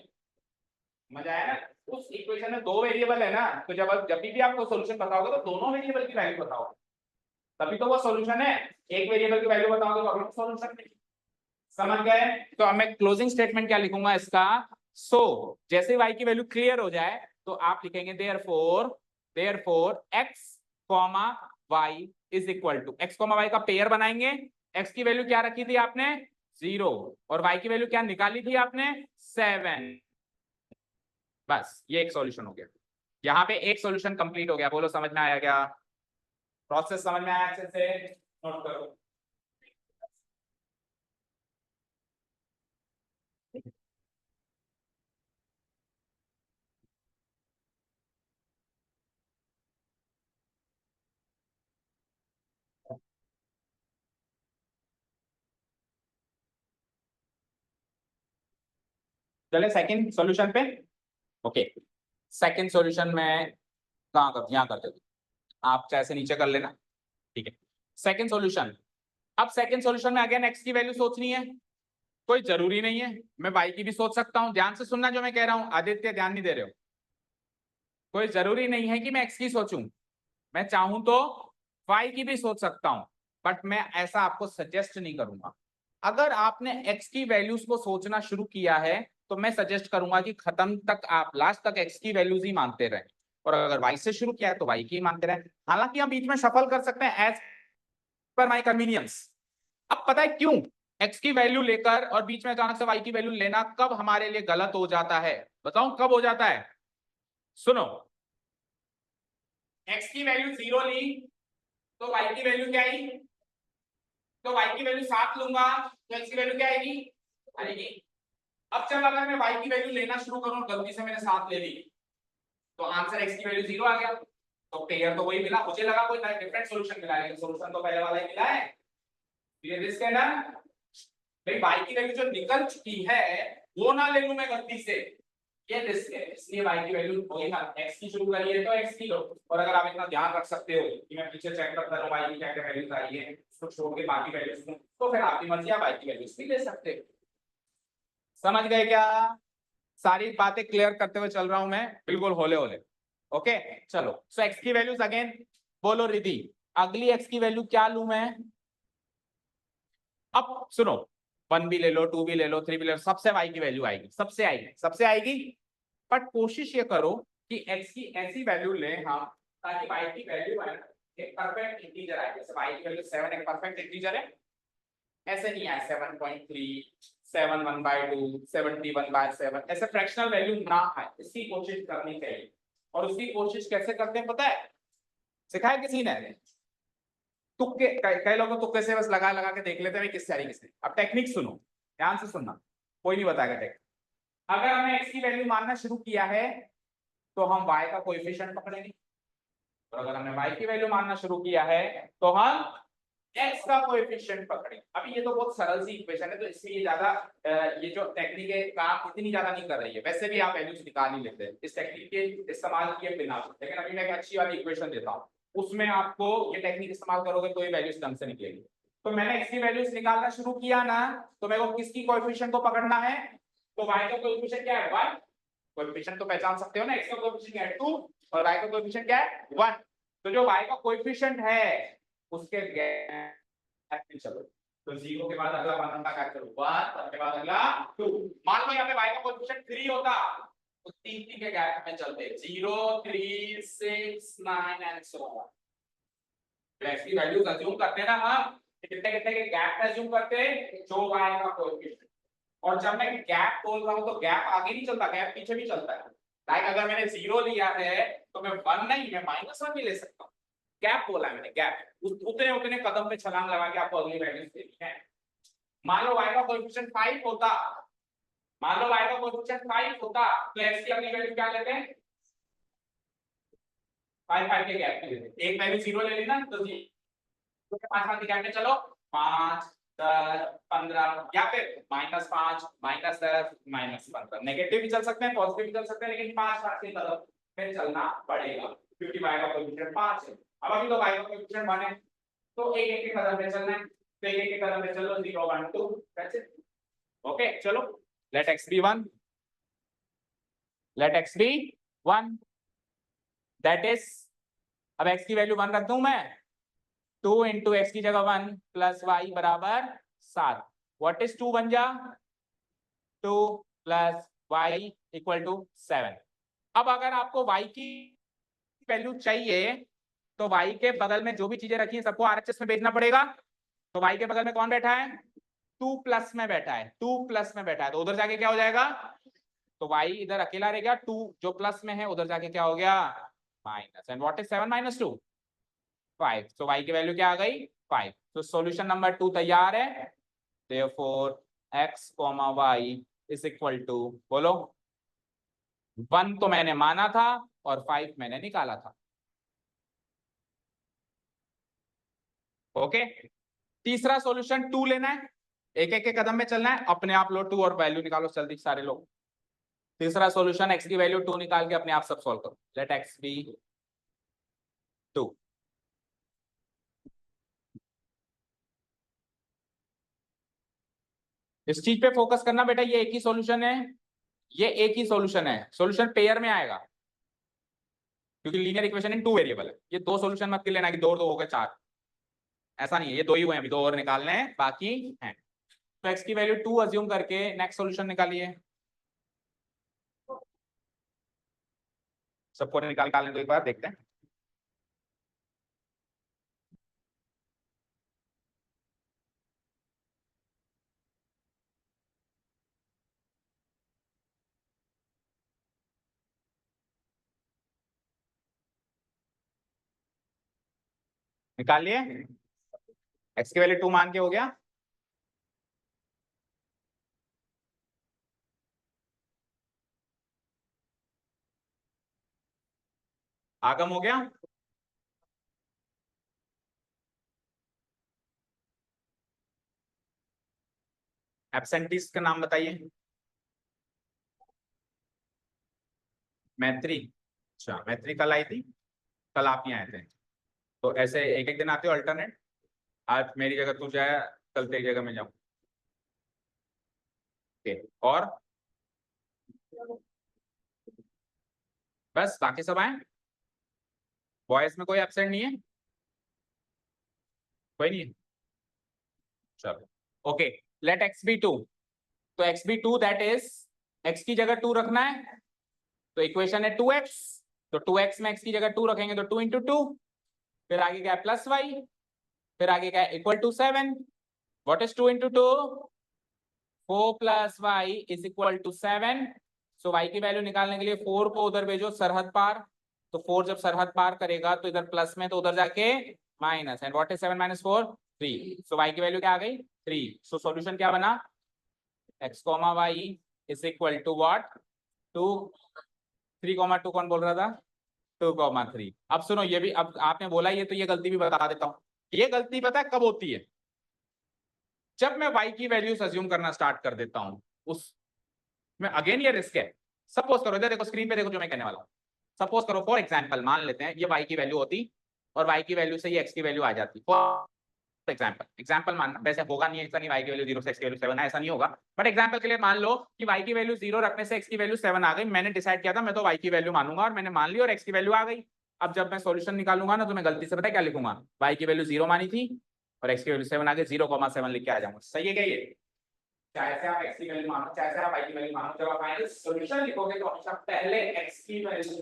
मजा आया ना, उस इक्वेशन में दो वेरिएबल है ना, तो जब भी आपको सॉल्यूशन बताओगे तो दोनों वेरिएबल की वैल्यू बताओगे, तभी तो वो सॉल्यूशन है। एक वेरिएबल की वैल्यू बताओगे तो अभी सॉल्यूशन नहीं। समझ गए, तो अब मैं क्लोजिंग स्टेटमेंट क्या लिखूंगा इसका, सो जैसे y की वैल्यू क्लियर हो जाए तो आप लिखेंगे therefore x comma y is equal to, x comma y का पेयर बनाएंगे, x की वैल्यू क्या रखी थी आपने 0 और y की वैल्यू क्या निकाली थी आपने 7, बस ये एक सॉल्यूशन हो गया। यहाँ पे एक सॉल्यूशन कंप्लीट हो गया, बोलो समझ में आया क्या, प्रोसेस समझ में आया अच्छे से, नोट करो। चले सेकंड सॉल्यूशन पे। ओके, सेकंड सॉल्यूशन में कहाँ कर, यहाँ करते, आप चाहे से नीचे कर लेना, ठीक है। सेकंड सॉल्यूशन, अब सेकंड सॉल्यूशन में अगेन x की वैल्यू सोचनी है, कोई जरूरी नहीं है, मैं y की भी सोच सकता हूं, ध्यान से सुनना जो मैं कह रहा हूं, आदित्य ध्यान नहीं दे रहे हो, कोई जरूरी नहीं है कि मैं x की सोचूं, मैं चाहूं तो y की भी सोच सकता हूं, बट मैं ऐसा आपको सजेस्ट नहीं करूंगा। अगर आपने x की वैल्यूज को सोचना शुरू किया है तो मैं सजेस्ट करूंगा कि खत्म तक आप लास्ट तक x की वैल्यूज ही मानते रहे, और अगर y से शुरू किया है तो y की मानते रहे, हालांकि हम बीच में शफल कर सकते हैं एज पर माई कन्वीनियंस। अब पता है क्यों, x की वैल्यू लेकर और बीच में अचानक से y की वैल्यू लेना कब हमारे लिए गलत हो जाता है, बताऊं कब हो जाता है, सुनो, x की वैल्यू 0 ली तो y की वैल्यू क्या आई, तो y की वैल्यू 7 लूंगा तो x की वैल्यू क्या आएगी, आएगी। अब जब अगर मैं y की वैल्यू लेना शुरू करूं, गलती से मैंने 7 ले ली, तो आंसर x की वैल्यू 0 आ गया, तो पेयर तो वही मिला, मुझे लगा कोई डिफरेंट सॉल्यूशन मिला है, लेकिन सॉल्यूशन तो पहले वाला ही मिला है। ये रिस्क है ना भाई, y की वैल्यू जो निकल चुकी है वो ना ले लूं मैं गलती से, ये रिस्क है, इसलिए y की वैल्यू वही ना, x की शुरू करिए तो x की लो, और अगर आप इतना ध्यान रख सकते हो कि मैं पीछे चेक करता रहूं y की क्या क्या वैल्यूज आई है, उसको छोड़ के बाकी वैल्यूज को, तो फिर आपकी मर्जी, आप y की वैल्यूज भी ले सकते हो। समझ गए क्या, सारी बातें क्लियर करते हुए चल रहा हूं मैं, बिल्कुल होले होले। ओके, चलो, सो x की वैल्यूज अगेन, बोलो रिद्धि, अगली x की वैल्यू क्या लूं मैं, अब सुनो, 1 भी ले लो, 2 भी ले लो, 3 भी ले लो, सबसे y की वैल्यू आएगी, सबसे आएगी, सबसे आएगी, बट कोशिश ये करो कि x की ऐसी वैल्यू लें हम, ताकि y की वैल्यू है एक परफेक्ट इंटीजर आए, जैसे y की वैल्यू 7 एक परफेक्ट इंटीजर है, ऐसे नहीं आए 7.3, 7 1/2, 71/7, ऐसे फ्रैक्शनल वैल्यू ना आए, इसकी कोशिश करनी चाहिए। और उसकी कोशिश कैसे करते हैं पता है, सिखाया किसी ने, तुक्के, कई लोग तुक्के से बस लगा लगा के देख लेते हैं किससे आ रही किससे। अब टेक्निक सुनो, ध्यान से सुनना, कोई नहीं बताएगा टेक्स्ट। अगर हमने x की वैल्यू मानना शुरू किया है तो हम y का कोएफिशिएंट पकड़ेंगे, और अगर हमने y की वैल्यू मानना शुरू किया है तो हम x का कोएफिशिएंट पकड़ेंगे। अभी ये तो बहुत सरल सी इक्वेशन है, तो इसलिए ज्यादा ये जो टेक्निक है काम इतनी ज्यादा नहीं कर रही है, वैसे भी आप वैल्यूज निकाल ही लेते हैं इस टेक्निक के इस्तेमाल किए बिना। लेकिन अभी मैं एक अच्छी वाली इक्वेशन देता हूँ, उसमें आपको ये टेक्निक इस्तेमाल करोगे तो ये वैल्यूज ढंग से निकलेगी। तो मैंने x की वैल्यूज निकालना शुरू किया ना, तो मेरे को किसकी कोएफिशिएंट को पकड़ना है, तो y का कोएफिशिएंट क्या है 1, कोएफिशिएंट तो पहचान सकते हो ना, x का कोएफिशिएंट क्या है 2 और y का कोएफिशिएंट क्या है 1। तो जो y का कोएफिशिएंट है उसके गैप में चलो, तो 0 के बाद अगला वन का क्या करो 1, उसके बाद अगला 2। मान लो यहाँ पे y का कोएफिशिएंट 3 होता तो 3 3 के गैप में चलते 0 3 6 9 एंड सो ऑन। x की वैल्यूज अज्यूम करते ना हम, कितने कितने के गैप में अज्यूम करते जो y का कोएफिशिएंट। और जब मैं गैप बोल रहा हूं तो गैप आगे नहीं चलता, गैप पीछे भी चलता है। लाइक अगर मैंने 0 लिया है तो मैं 1 नहीं, मैं -1 भी ले सकता हूं। गैप बोला है मैंने, गैप उतने उतने कदम पे छलांग लगा के आपको अगली वैल्यूज देनी है। मान लो y का कोएफिशिएंट 5 होता, मान लो y का कोएफिशिएंट 5 होता तो x की अगली वैल्यू क्या लेते हैं 5 5 के गैप में लेते हैं। एक वैल्यू 0 ले लेना तो 5 5 के गैप में चलो 5 10 15 या फिर -5 -10 -15, नेगेटिव भी चल सकते हैं पॉजिटिव भी चल सकते हैं, लेकिन 5 5 की तरफ में चलना पड़ेगा क्योंकि y का कोएफिशिएंट 5 है। अब अभी तो y का कोएफिशिएंट 1 है तो एक एक के कदम पे चलना है, तो एक एक के कदम पे चलो 0 1 2 दैट्स इट। ओके चलो let x be 1, let x be 1 that is, अब x की वैल्यू 1 रख दूं मैं, 2 into x की जगह 1 प्लस y बराबर 7। व्हाट इज 2 बन जा 2 प्लस y इक्वल टू 7। अब अगर आपको y की वैल्यू चाहिए तो y के बगल में जो भी चीजें रखी हैं सबको RHS में भेजना पड़ेगा। तो y के बगल में कौन बैठा है 2 प्लस में बैठा है, 2 प्लस में बैठा है, तो उधर जाके क्या हो जाएगा, तो y इधर अकेला रह गया, 2 जो प्लस में है उधर जाके क्या हो गया minus. And what is 7 minus 2 5, तो y की वैल्यू क्या आ गई 5। तो सॉल्यूशन नंबर 2 तैयार है। therefore x, y is equal to, बोलो 1 तो मैंने माना था और 5 मैंने निकाला था। ओके तीसरा सॉल्यूशन 2 लेना है, एक एक के कदम में चलना है, अपने आप लो 2 और वैल्यू निकालो जल्दी सारे लोग। तीसरा सॉल्यूशन x की वैल्यू 2 निकाल के अपने आप सब सॉल्व करो। Let x be 2। इस चीज पे फोकस करना बेटा, ये एक ही सॉल्यूशन है, ये एक ही सॉल्यूशन है, सॉल्यूशन पेयर में आएगा क्योंकि लीनियर इक्वेशन इन 2 वेरिएबल है। ये 2 सॉल्यूशन मत कर लेना कि 2 2 हो गए 4, ऐसा नहीं है, ये 2 ही हुए हैं, अभी 2 और निकालने हैं बाकी हैं। तो x की वैल्यू 2 अज्यूम करके नेक्स्ट सॉल्यूशन निकालिए, सबको निकालने तो एक बार देखते हैं। निकालिए, x की वैल्यू 2 मान के हो गया, आगम हो गया, एब्सेंटीज का नाम बताइए। मैत्री, अच्छा मैत्री कल आई थी, कल आप ही आए थे, तो ऐसे एक एक दिन आते हो अल्टरनेट, आज मेरी जगह तू जाए, कल तेरी जगह मैं जाऊं। और बस बाकी सब आए, बॉयज में कोई एब्सेंट नहीं है, कोई नहीं है, चलो ओके। लेट x बी 2, तो x be 2 that is, x की जगह 2 रखना है तो इक्वेशन है 2x, तो 2x में x की जगह 2 रखेंगे तो 2 इंटू 2, फिर आगे क्या है प्लस y, फिर आगे क्या है equal to 7। What is 2 into 2 4 plus y is equal to 7। So y की वैल्यू निकालने के लिए 4 को उधर भेजो सरहद पार, तो 4 जब सरहद पार करेगा तो इधर प्लस में तो उधर जाके minus. And what is 7 minus 4 3, so y की वैल्यू क्या आ गई 3। सो सॉल्यूशन क्या बना x, y is equal to what 2 3, 2 कौन बोल रहा था 2, 3। अब सुनो ये भी, अब आपने बोला ये तो ये गलती भी बता देता हूं। ये गलती पता है कब होती है? जब मैं y की वैल्यूज अज्यूम करना स्टार्ट कर देता हूं उस में। अगेन ये रिस्क है। सपोज करो, इधर देखो स्क्रीन पे देखो जो मैं कहने वाला हूं। सपोज करो फॉर एग्जांपल मान लेते हैं ये y की वैल्यू होती और y की वैल्यू से ये x की वैल्यू आ जाती। फॉर एग्जांपल मानना, वैसे होगा नहीं, ऐसा नहीं y की वैल्यू 0 से x की वैल्यू 7 है, ऐसा नहीं होगा। बट एग्जांपल के लिए मान लो कि y की वैल्यू 0 रखने से x की वैल्यू 7 आ गई। मैंने डिसाइड किया था मैं तो y की वैल्यू मानूंगा और मैंने मान ली और x की वैल्यू आ गई। अब जब मैं सॉल्यूशन निकालूंगा ना तो मैं गलती से पता है क्या लिखूंगा, y की वैल्यू 0 मानी थी और x की वैल्यू 7 आ गई, 0,7 लिख के आ जाऊंगा। सही है क्या ये? चाहे से आप x की वैल्यू मानो चाहे से आप y की वैल्यू मानो, जब आप फाइनल सॉल्यूशन लिखोगे तो हमेशा पहले x की वैल्यू,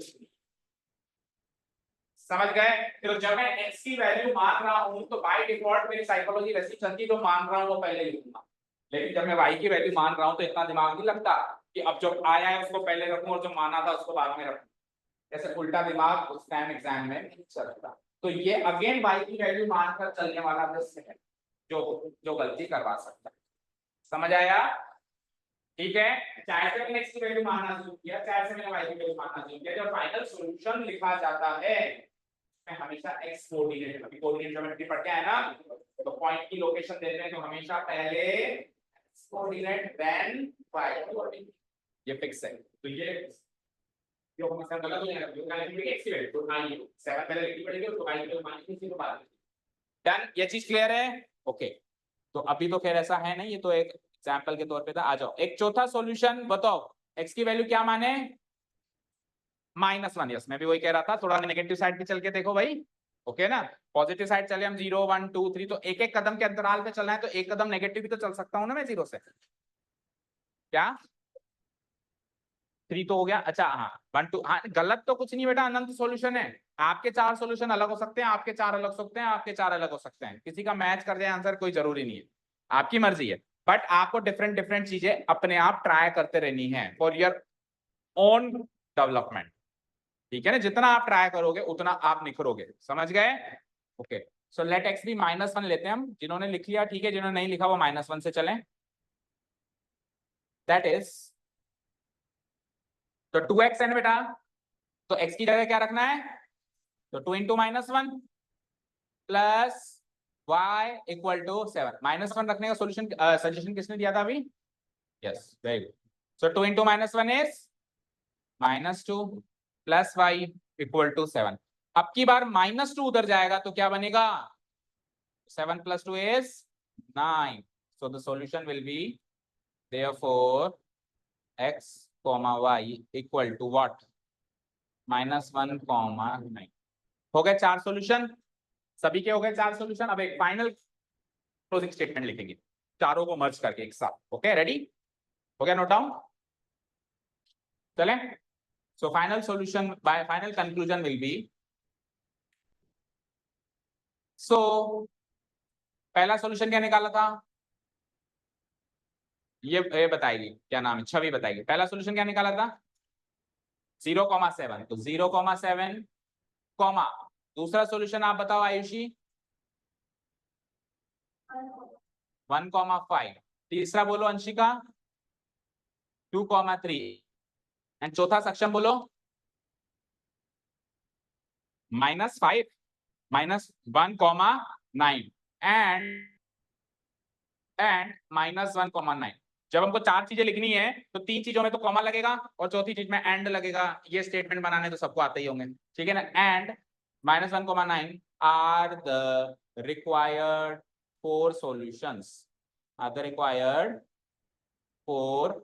समझ गए? तो जब मैं x की वैल्यू मान रहा हूं तो बाय डिफॉल्ट मेरी साइकोलॉजी वैसी चलती जो मान रहा हूं वो पहले लिखूंगा। लेकिन जब मैं y की वैल्यू मान रहा हूं तो इतना दिमाग नहीं लगता कि अब जो आया है उसको पहले रखूं और जो माना था उसको बाद में रखूं। ऐसे उल्टा दिमाग उस टाइम एग्जाम में नहीं चलता। तो ये अगेन y की वैल्यू मानकर चलने वाला रिस्क है जो जो गलती करवा सकता है। समझ आया? ठीक है, चाहे से मैंने x की वैल्यू मानना शुरू किया चाहे से मैंने y की वैल्यू मानना शुरू किया, जब फाइनल सॉल्यूशन लिखा जाता है मैं हमेशा x कोऑर्डिनेट, अभी कोऑर्डिनेट ज्योमेट्री पढ़ के आए ना, तो पॉइंट की लोकेशन देते हैं तो हमेशा पहले x coordinate then y coordinate, ये फिक्स है। तो ये जो हमेशा गलत हो जाएगा क्योंकि x की वैल्यू तो आई 7 पहले लिखनी पड़ेगी तो y की वैल्यू माइनस 0 बाद। डन, ये चीज क्लियर है? ओके, तो अभी तो खैर ऐसा है नहीं, ये तो एक एग्जांपल के तौर पे था। आ जाओ एक चौथा सॉल्यूशन बताओ, x की वैल्यू क्या माने -1। यस, मैं भी वही कह रहा था, थोड़ा नेगेटिव साइड पे चल के देखो भाई। ओके ना, पॉजिटिव साइड चले हम 0 1 2 3, तो एक एक कदम के अंतराल पे चलना है तो एक कदम नेगेटिव भी तो चल सकता हूं ना मैं 0 से। क्या 3 तो हो गया? अच्छा हाँ 1 2, हाँ गलत तो कुछ नहीं बेटा, अनंत सॉल्यूशन है। आपके 4 सॉल्यूशन अलग हो सकते हैं, आपके 4 अलग हो सकते हैं, आपके 4 अलग हो सकते हैं, किसी का मैच कर जाए आंसर कोई जरूरी नहीं है, आपकी मर्जी है। बट आपको डिफरेंट डिफरेंट चीजें अपने आप ट्राई करते रहनी है फॉर योर ओन डेवलपमेंट। ठीक है ना, जितना आप ट्राई करोगे उतना आप निखरोगे। समझ गए? ओके, सो लेट एक्स भी -1 लेते हैं हम। जिन्होंने लिख लिया ठीक है, जिन्होंने नहीं लिखा वो -1 से चलें। दैट इज तो 2x है ना बेटा, तो x की जगह क्या रखना है, तो 2 into -1 plus y equal to 7। -1 रखने का सोल्यूशन सजेशन किसने दिया था अभी? Yes, very good. So 2 into -1 is -2 plus y equal to 7। अब की बार -2 उधर जाएगा तो क्या बनेगा, 7 plus 2 is 9. So the solution will be therefore x comma y equal to what? -1 comma 9। हो गए 4 सॉल्यूशन, सभी के हो गए 4 सॉल्यूशन। अब एक फाइनल क्लोजिंग स्टेटमेंट लिखेंगे चारों को मर्ज करके एक साथ। ओके रेडी, हो गया नोट डाउन? चलें, so final solution by final conclusion will be, so पहला सॉल्यूशन क्या निकाला था, ये बताएगी क्या नाम है, छवि बताएगी। पहला सॉल्यूशन क्या निकाला था 0,7, तो 0,7 कॉमा, दूसरा सॉल्यूशन आप बताओ आयुषी 1,5, तीसरा बोलो अंशिका 2,3 एंड चौथा सक्षम बोलो -5 -1,9 एंड -1,9। जब हमको 4 चीजें लिखनी है तो 3 चीजों में तो कॉमा लगेगा और चौथी चीज में एंड लगेगा। ये स्टेटमेंट बनाने तो सबको आते ही होंगे, ठीक है ना। And -1,9 are the required 4 solutions, are the required 4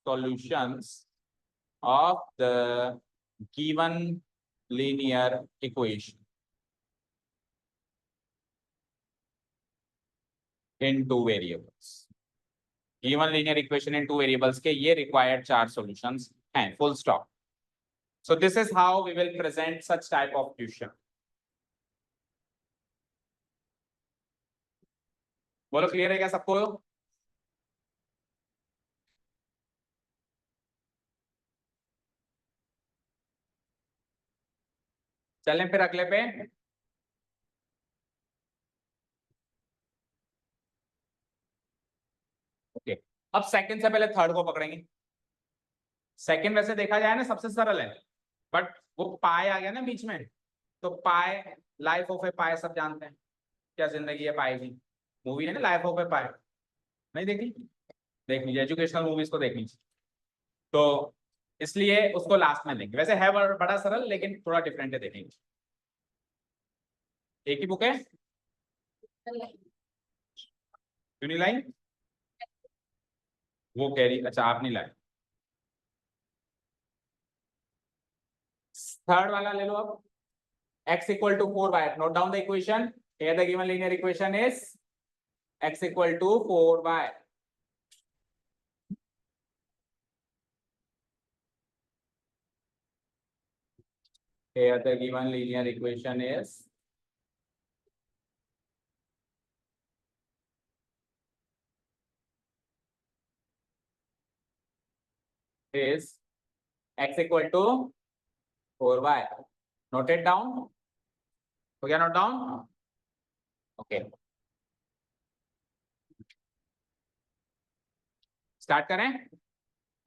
solutions of the given linear equation in 2 variables। Given linear equation in 2 variables के ये रिक्वायर्ड 4 सॉल्यूशंस हैं, full stop. So this is how we will present such type of question. बोलो clear है क्या सबको? चलें फिर अगले पे। ओके, अब सेकंड से पहले थर्ड को पकड़ेंगे। सेकंड वैसे देखा जाए ना सबसे सरल है, बट वो पाए आ गया ना बीच में, तो पाए, लाइफ ऑफ ए पाए सब जानते हैं, क्या जिंदगी है पाए की, मूवी है ना लाइफ ऑफ ए पाए, नहीं देखी? देखनी चाहिए, एजुकेशनल मूवीज को देखनी चाहिए। तो इसलिए उसको लास्ट में लेंगे। वैसे है बड़ा सरल, लेकिन थोड़ा डिफरेंट है, देखेंगे। एक ही बुक है, क्यों नहीं लाई? वो कह रही अच्छा आप नहीं लाए। थर्ड वाला ले लो अब। x equal to 4y, note down the equation. Here the given linear equation is x equal to 4y. Here the given linear equation is x equal to 4y. Note it down. हो गया note down? Okay, start करें।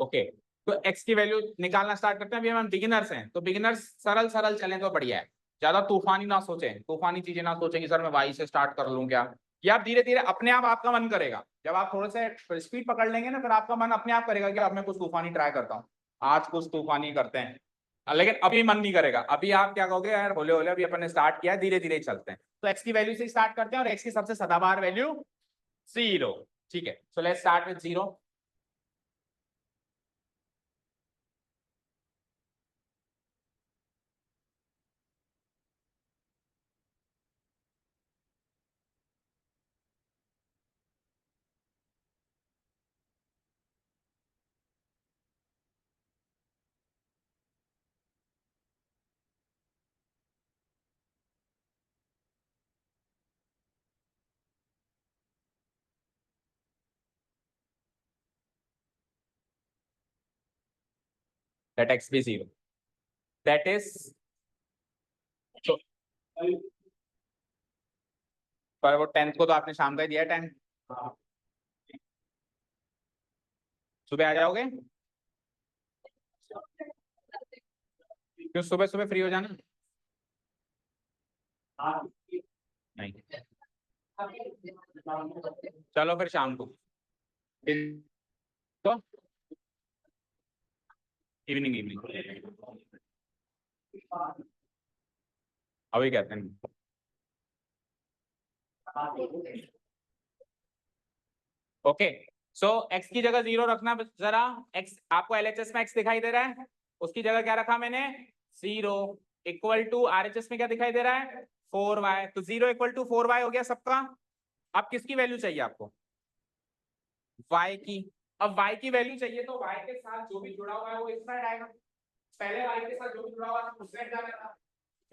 Okay, तो x की value निकालना start करते हैं। अभी हम बिगिनर्स हैं, तो बिगिनर्स सरल सरल चलें तो बढ़िया है। ज्यादा तूफानी ना सोचें, तूफानी चीजें ना सोचें कि सर मैं y से स्टार्ट कर लूं क्या। ये आप धीरे धीरे अपने आप आपका मन करेगा, जब आप थोड़े से स्पीड पकड़ लेंगे ना, फिर आपका मन अपने आप करेगा कि अब मैं कुछ तूफानी ट्राई करता हूँ, आज कुछ तूफानी करते हैं। लेकिन अभी मन नहीं करेगा, अभी आप क्या कहोगे, यार होले होले अभी अपन ने स्टार्ट किया, धीरे धीरे चलते हैं। तो x की वैल्यू से स्टार्ट करते हैं, और x की सबसे सदाबहार वैल्यू 0। ठीक है, so let's start with 0। Let x be 0, that is, पर वो 10th को तो आपने शाम का ही दिया 10, सुबह आ जाओगे? क्यों सुबह सुबह फ्री हो जाना? नहीं, चलो फिर शाम को, तो इवनिंग इवनिंग अभी कहते हैं। ओके, सो x की जगह 0 रखना जरा। x आपको LHS में x दिखाई दे रहा है, उसकी जगह क्या रखा मैंने, 0 इक्वल टू RHS में क्या दिखाई दे रहा है, 4y। तो 0 इक्वल टू 4y हो गया सबका। अब किसकी वैल्यू चाहिए आपको, y की। अब y की वैल्यू चाहिए तो y के साथ जो भी जुड़ा हुआ है वो इस साइड आएगा। पहले y के साथ जो भी जुड़ा हुआ है उस साइड जाना था।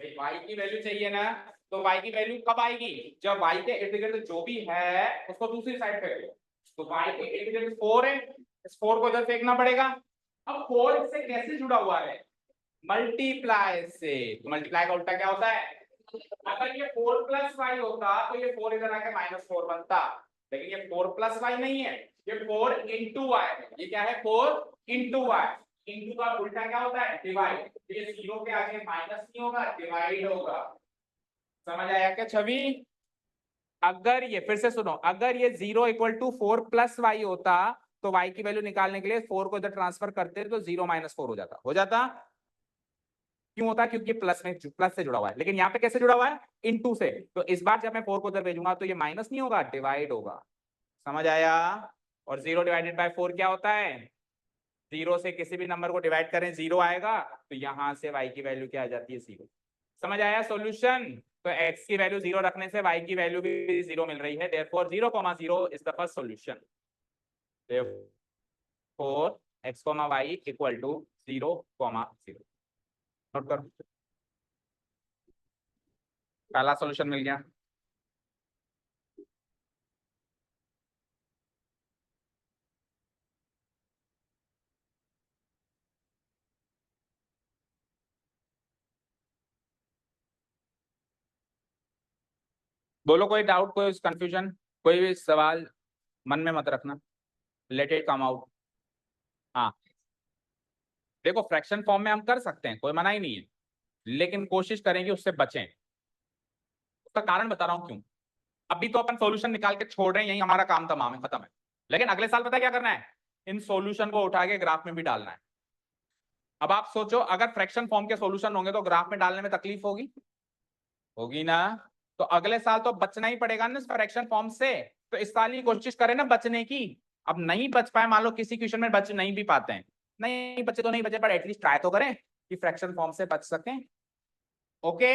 भाई y की वैल्यू चाहिए ना, तो y की वैल्यू कब आएगी, जब y के इर्द गिर्द जो भी है उसको दूसरी साइड फेंक दो। तो y के इर्द गिर्द 4 है, इस 4 को इधर फेंकना पड़ेगा। अब 4 इससे कैसे जुड़ा हुआ है, मल्टीप्लाई से। तो मल्टीप्लाई का उल्टा क्या होता है, अगर ये 4 प्लस वाई होता तो ये 4 इधर आके -4 बनता, लेकिन ये 4 प्लस वाई नहीं है, ये 4 इंटू वाई। ये क्या है, 4 इंटू वाई। इंटू का उल्टा क्या होता है, डिवाइड। ये 0 के आगे माइनस नहीं होगा, डिवाइड होगा। समझ आया क्या छवि? अगर ये, फिर से सुनो, अगर ये 0 इक्वल टू 4 प्लस वाई होता, तो वाई की वैल्यू निकालने के लिए 4 को इधर ट्रांसफर करते तो 0 -4 हो जाता, हो जाता। क्यों होता है, क्योंकि प्लस में, प्लस से जुड़ा हुआ है। लेकिन यहाँ पे कैसे जुड़ा हुआ है, इनटू से। तो इस बार जब मैं 4 को उधर भेजूंगा तो ये माइनस नहीं होगा, डिवाइड होगा। समझ आया? और 0 डिवाइडेड बाय 4 क्या होता है, 0 से किसी भी नंबर को डिवाइड करें 0 आएगा, तो यहां से y की वैल्यू क्या आ जाती है, 0। समझ आया सॉल्यूशन? तो x की वैल्यू 0 रखने से y की वैल्यू भी 0 मिल रही है, therefore 0,0 is the first solution. Therefore x, y equal to 0,0। Note करो, पहला सॉल्यूशन मिल गया। बोलो कोई डाउट, कोई कंफ्यूजन, कोई भी सवाल मन में मत रखना, लेट इट कम आउट। हाँ देखो फ्रैक्शन फॉर्म में हम कर सकते हैं, कोई मना ही नहीं है, लेकिन कोशिश करेंगे उससे बचें। उसका कारण बता रहा हूं क्यों। अभी तो अपन सॉल्यूशन निकाल के छोड़ रहे हैं, यही हमारा काम तमाम है, खत्म है। लेकिन अगले साल पता है क्या करना है, इन सॉल्यूशन को उठा के ग्राफ में भी डालना है। अब आप सोचो अगर फ्रैक्शन फॉर्म के सॉल्यूशन होंगे तो ग्राफ में डालने में तकलीफ होगी, होगी ना। तो अगले साल तो बचना ही पड़ेगा ना फ्रैक्शन फॉर्म से, तो इस साल ही कोशिश करें ना बचने की। अब नहीं बच पाए, मान लो किसी क्वेश्चन में बच नहीं भी पाते हैं, नहीं बचे तो नहीं बचे, पर एटलीस्ट ट्राई तो करें कि फ्रैक्शन फॉर्म से बच सकें। Okay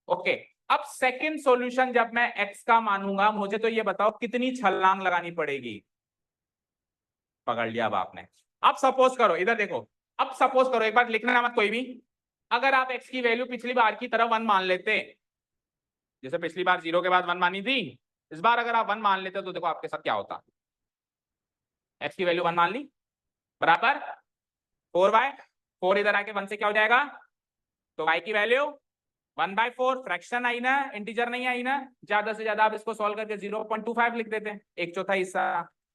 okay. अब सेकंड सॉल्यूशन जब मैं x का मानूंगा, मुझे तो ये बताओ कितनी छलांग लगानी पड़ेगी। पकड़ लिया अब आपने। अब सपोज करो, इधर देखो, अब सपोज करो, एक बार लिखना मत कोई भी, अगर आप x की वैल्यू पिछली बार की तरह 1 मान लेते, जैसे पिछली बार 0 के बाद 1 मानी थी, इस बार अगर आप 1 मान लेते तो देखो आपके साथ क्या होता। x की वैल्यू 1 मान ली, बराबर 4y, 4 इधर आके 1 से क्या हो जाएगा, तो y की वैल्यू 1/4, फ्रैक्शन आई ना, इंटीजर नहीं आई ना। ज्यादा से ज्यादा आप इसको सॉल्व करके 0.25 लिख देते हैं, 1/4 हिस्सा।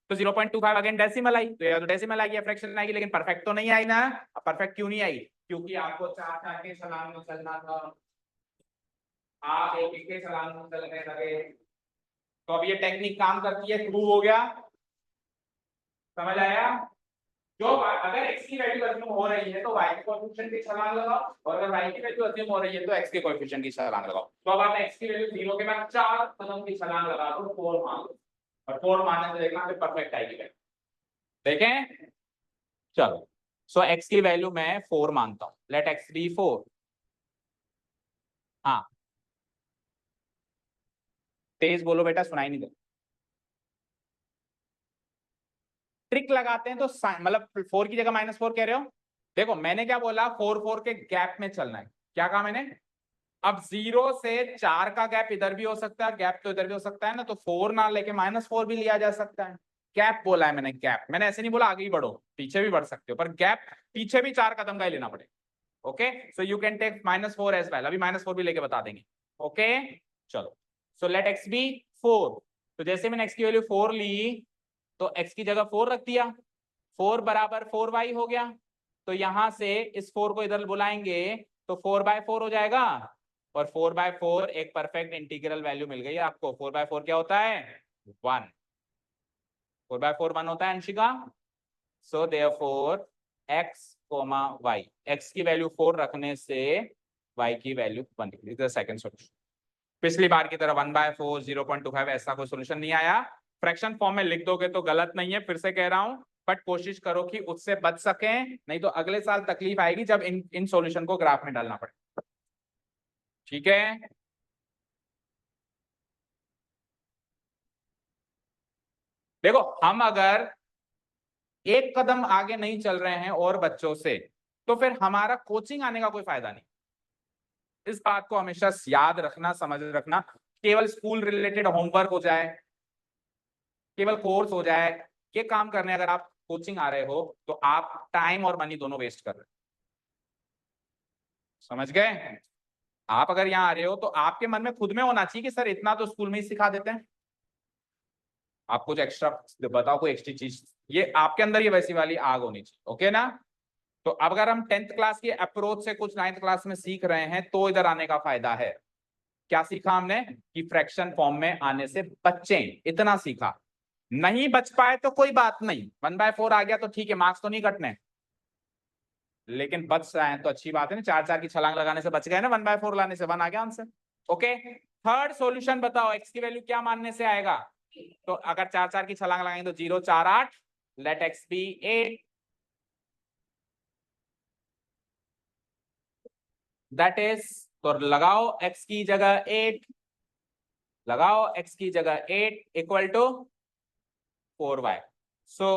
तो 0.25 अगेन डेसिमल आई, तो या तो डेसिमल आएगी या फ्रैक्शन आएगी, लेकिन परफेक्ट तो नहीं आई ना। अब परफेक्ट क्यों नहीं आई, क्योंकि आपको 4 के छलांग में चलना था, आप एक के छलांग में चलने लगे। तो अब ये टेक्निक काम करती है, प्रूव हो गया, समझ आया। जो अगर x की वैल्यू अज्यूम हो रही है तो y के कोएफिशिएंट की छलांग लगाओ, और अगर y की वैल्यू अज्यूम हो रही है तो x के कोएफिशिएंट की छलांग लगाओ। तो अब आप x की वैल्यू 0 के बाद 4 कदम की छलांग लगा दो, 4 मान लो, और 4 मानने से देखना फिर परफेक्ट आएगी वैल्यू। देखें, चलो, सो x की वैल्यू मैं 4 मानता हूं, लेट x बी 4। हाँ तेज बोलो बेटा, सुनाई नहीं दे। ट्रिक लगाते हैं तो मतलब 4 की जगह -4 कह रहे हो। देखो मैंने क्या बोला, 4 के गैप में चलना है, क्या कहा मैंने। अब 0 से 4 का गैप इधर भी हो सकता है, गैप तो इधर भी हो सकता है ना, तो 4 ना लेके -4 भी लिया जा सकता है। गैप बोला है मैंने, गैप, मैंने ऐसे नहीं बोला आगे ही बढ़ो, पीछे भी बढ़ सकते हो, पर गैप पीछे भी 4 कदम का ही लेना पड़ेगा। Okay, so you can take -4 as well, अभी -4 भी लेके बता देंगे। ओके चलो, सो लेट एक्स बी 4। तो जैसे मैंने एक्स की वैल्यू 4 ली, तो x की जगह 4 रख दिया, 4 बराबर 4y हो गया। तो यहां से इस 4 को इधर बुलाएंगे तो 4/4 हो जाएगा, और 4/4 एक परफेक्ट इंटीग्रल वैल्यू मिल गई आपको। 4/4 क्या होता है, 1। 4/4 1 होता है Anshika. So therefore x, y, x की वैल्यू 4 रखने से y की वैल्यू 1 निकली। This is the second solution. पिछली बार की तरह 1/4 0.25 ऐसा कोई सॉल्यूशन नहीं आया। फ्रैक्शन फॉर्म में लिख दोगे तो गलत नहीं है, फिर से कह रहा हूं, बट कोशिश करो कि उससे बच सकें, नहीं तो अगले साल तकलीफ आएगी जब इन सॉल्यूशन को ग्राफ में डालना पड़े। ठीक है, देखो हम अगर एक कदम आगे नहीं चल रहे हैं और बच्चों से, तो फिर हमारा कोचिंग आने का कोई फायदा नहीं। इस बात को हमेशा याद रखना, समझ रखना। केवल स्कूल रिलेटेड होमवर्क हो जाए, केवल कोर्स हो जाए, ये काम करने अगर आप कोचिंग आ रहे हो तो आप टाइम और मनी दोनों वेस्ट कर रहे हो। समझ गए। आप अगर यहाँ आ रहे हो तो आपके मन में खुद में होना चाहिए कि सर इतना तो स्कूल में ही सिखा देते हैं, आप कुछ एक्स्ट्रा बताओ, कोई एक्स्ट्रा चीज, ये आपके अंदर ये वैसी वाली आग होनी चाहिए। ओके ना। तो अब अगर हम 10th क्लास की अप्रोच से कुछ 9th क्लास में सीख रहे हैं तो इधर आने का फायदा है। क्या सीखा हमने, कि फ्रैक्शन फॉर्म में आने से बचें, इतना सीखा। नहीं बच पाए तो कोई बात नहीं, 1/4 आ गया तो ठीक है, मार्क्स तो नहीं कटने, लेकिन बच रहे हैं तो अच्छी बात है ना। 4 की छलांग लगाने से बच गए ना, 1/4 लाने से 1 आ गया आंसर। ओके, थर्ड सॉल्यूशन बताओ, x की वैल्यू क्या मानने से आएगा। तो अगर 4 की छलांग लगाएंगे तो 0 4 8, let x be 8, that is, तो लगाओ x की जगह 8, लगाओ x की जगह 8 इक्वल टू 4y। सो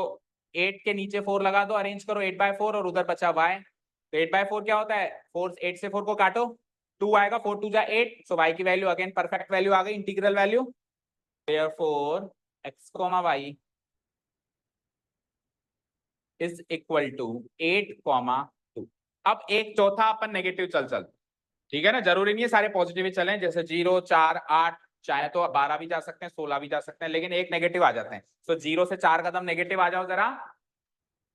8 के नीचे 4 लगा दो, अरेंज करो 8/4, और उधर बचा y। तो 8/4 क्या होता है, 4, 8 से 4 को काटो, 2 आएगा, 4 2 जा 8। सो y की वैल्यू अगेन परफेक्ट वैल्यू आ गई, integral value. Therefore x, y is equal to 8, 2। अब एक चौथा अपन नेगेटिव चल ठीक है ना, जरूरी नहीं है सारे पॉजिटिव ही चलें, जैसे 0 4 8 चाहे तो 12 भी जा सकते हैं, 16 भी जा सकते हैं, लेकिन एक नेगेटिव आ जाते हैं। तो 0 से 4 कदम नेगेटिव आ जाओ जरा,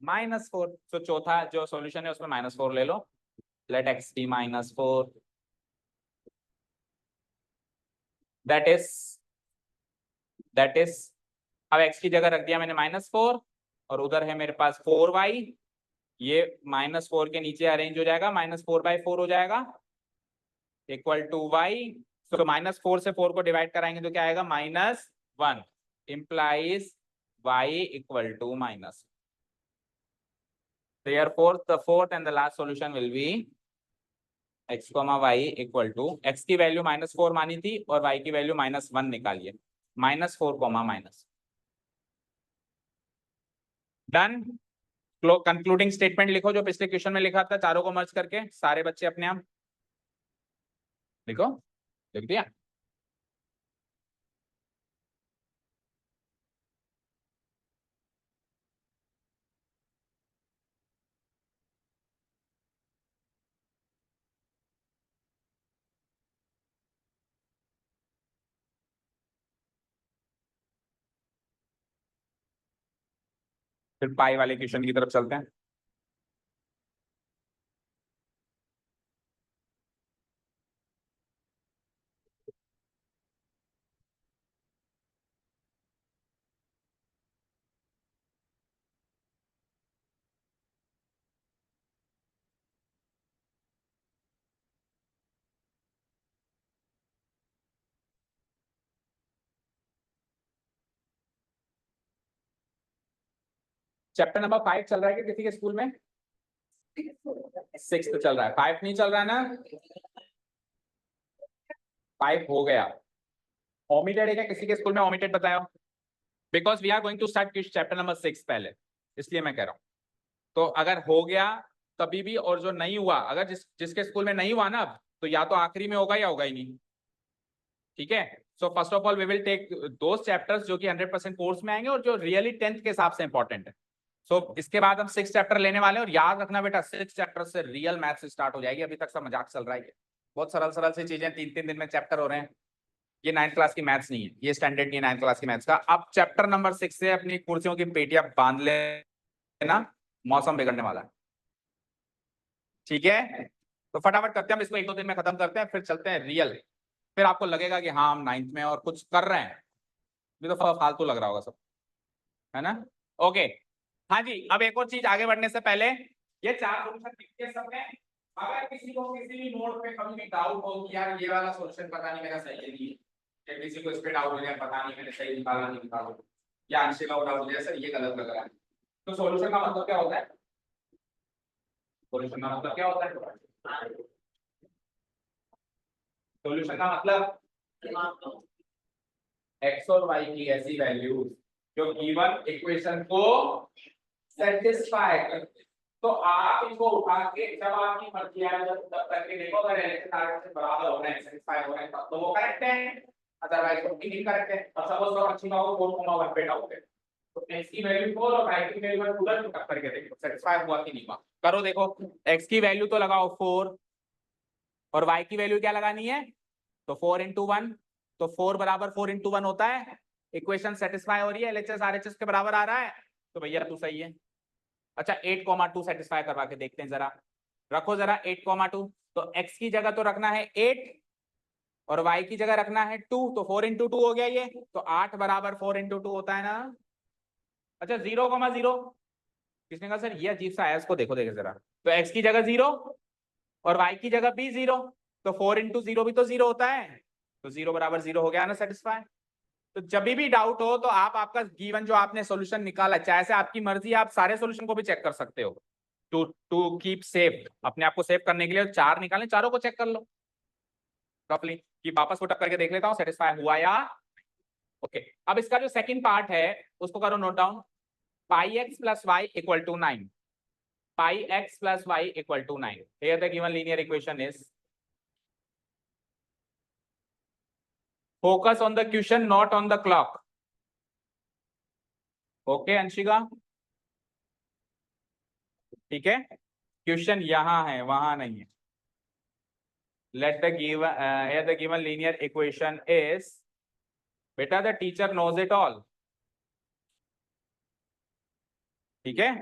-4। तो चौथा जो सॉल्यूशन है उसमें -4 ले लो। Let x be -4, that is अब x की जगह रख दिया मैंने -4, और उधर है मेरे पास 4y। ये -4 के नीचे अरेंज हो जाएगा, -4/4 हो जाएगा, इक्वल टू y। तो -4 से 4 को डिवाइड कराएंगे तो क्या आएगा, -1, implies y equal to -. Therefore, the fourth and the last solution will be x, y equal to, x की वैल्यू -4 मानी थी और y की वैल्यू -1 निकालिए, -4, डन। कंक्लूडिंग स्टेटमेंट लिखो जो पिछले क्वेश्चन में लिखा था, चारों को मर्ज करके, सारे बच्चे अपने आप लिखो। लिख दिया? फिर पाई वाले क्वेश्चन की तरफ चलते हैं। चैप्टर नंबर 5 चल रहा है कि किसी के स्कूल में? 6 चल रहा है, 5 नहीं चल रहा है ना? 5 हो गया। ओमिटेड है क्या किसी के स्कूल में? ओमिटेड बताओ, because we are going to start chapter number 6 पहले, इसलिए मैं कह रहा हूं। तो अगर हो गया तभी भी, और जो नहीं हुआ, अगर जिसके स्कूल में नहीं हुआ ना, तो या तो आखिरी में होगा या होगा ही नहीं। ठीक है, so first of all we will take those chapters जो कि 100% कोर्स में आएंगे और जो रियली 10th के हिसाब से इंपॉर्टेंट है। सो इसके बाद हम 6 चैप्टर लेने वाले हैं, और याद रखना बेटा 6 चैप्टर से रियल मैथ्स स्टार्ट हो जाएगी। अभी तक सब मजाक चल रहा है, बहुत सरल सरल सी चीजें 3-3 दिन में चैप्टर हो रहे हैं। ये 9th क्लास की मैथ्स नहीं है, ये स्टैंडर्ड नहीं है 9th क्लास की मैथ्स का। अब चैप्टर नंबर 6 से अपनी कुर्सियों की पेटियां बांध लेना, मौसम बिगड़ने वाला है। ठीक है, तो फटाफट करते हैं हम इसको, 1-2 दिन में खत्म करते हैं, फिर चलते हैं रियल। फिर आपको लगेगा कि हाँ हम 9th में और कुछ कर रहे हैं, ये तो फालतू लग रहा होगा सब, है ना? ओके, हाँ जी। अब एक और चीज आगे बढ़ने से पहले, ये 4 सॉल्यूशन दिखते हैं सब में। अगर किसी को किसी भी नोट पे कभी भी डाउट हो कि यार ये वाला सॉल्यूशन पता नहीं मेरा सही है नहीं, या किसी को इस पे डाउट हो जाए पता नहीं मैंने सही निकाला नहीं निकाला, या आंसर का डाउट हो जाए सर ये गलत लग रहा है, तो सॉल्यूशन का मतलब क्या होता है? सॉल्यूशन का मतलब क्या होता है? सॉल्यूशन का मतलब एक्स और वाई की ऐसी वैल्यूज जो गिवन इक्वेशन को सेटिस्फाई करते। तो आप इनको उठा के जब आपकी मर्जी आए तब करके देखो, अगर इलेक्ट्रिक टारगेट से बराबर हो रहे हैं, सेटिस्फाई हो रहे हैं, तब तो वो करेक्ट है, अदरवाइज तो नहीं करेक्ट है। और सपोज तो अच्छी बात 4,1 पे डाउट है, तो x की वैल्यू 4 और y की वैल्यू 2 टक करके देखो सेटिस्फाई हुआ कि नहीं हुआ। करो देखो, x की वैल्यू तो लगाओ 4 और y की वैल्यू क्या लगानी है, तो 4 into 1, तो 4 बराबर 4 into 1 होता है। इक्वेशन सेटिस्फाई हो रही है, LHS RHS के बराबर आ रहा है, तो भैया तू सही है। अच्छा 8,2 सेटिस्फाई करवा के देखते हैं जरा, रखो जरा 8,2। तो x की जगह तो रखना है 8 और y की जगह रखना है 2, तो 4 into 2 हो गया ये, तो 8 बराबर 4 into 2 होता है ना। अच्छा 0,0, किसने कहा सर ये अजीब सा है, इसको देखो देखो जरा। तो x की जगह 0 और y की जगह भी 0, तो 4 into 0 भी तो 0 होता है, तो 0 बराबर 0 हो गया ना सेटिस्फाई। तो जब भी डाउट हो तो आप आपका गिवन जो आपने सॉल्यूशन निकाला, चाहे से आपकी मर्जी, आप सारे सॉल्यूशन को भी चेक कर सकते हो, टू कीप सेफ, अपने आप को सेव करने के लिए 4 निकालें, चारों को चेक कर लो प्रॉपर्ली, कि वापस पुट अप करके देख लेता हूं सेटिस्फाई हुआ या। ओके, अब इसका जो सेकंड पार्ट है उसको करो note down. Pi x plus y equal to 9, pi x plus y equal to 9, here the given linear equation is, focus on the question not on the clock. Okay Anshika, ठीक है, question यहां है वहां नहीं है। let the given here the given linear equation is बेटा the teacher knows it all, ठीक है,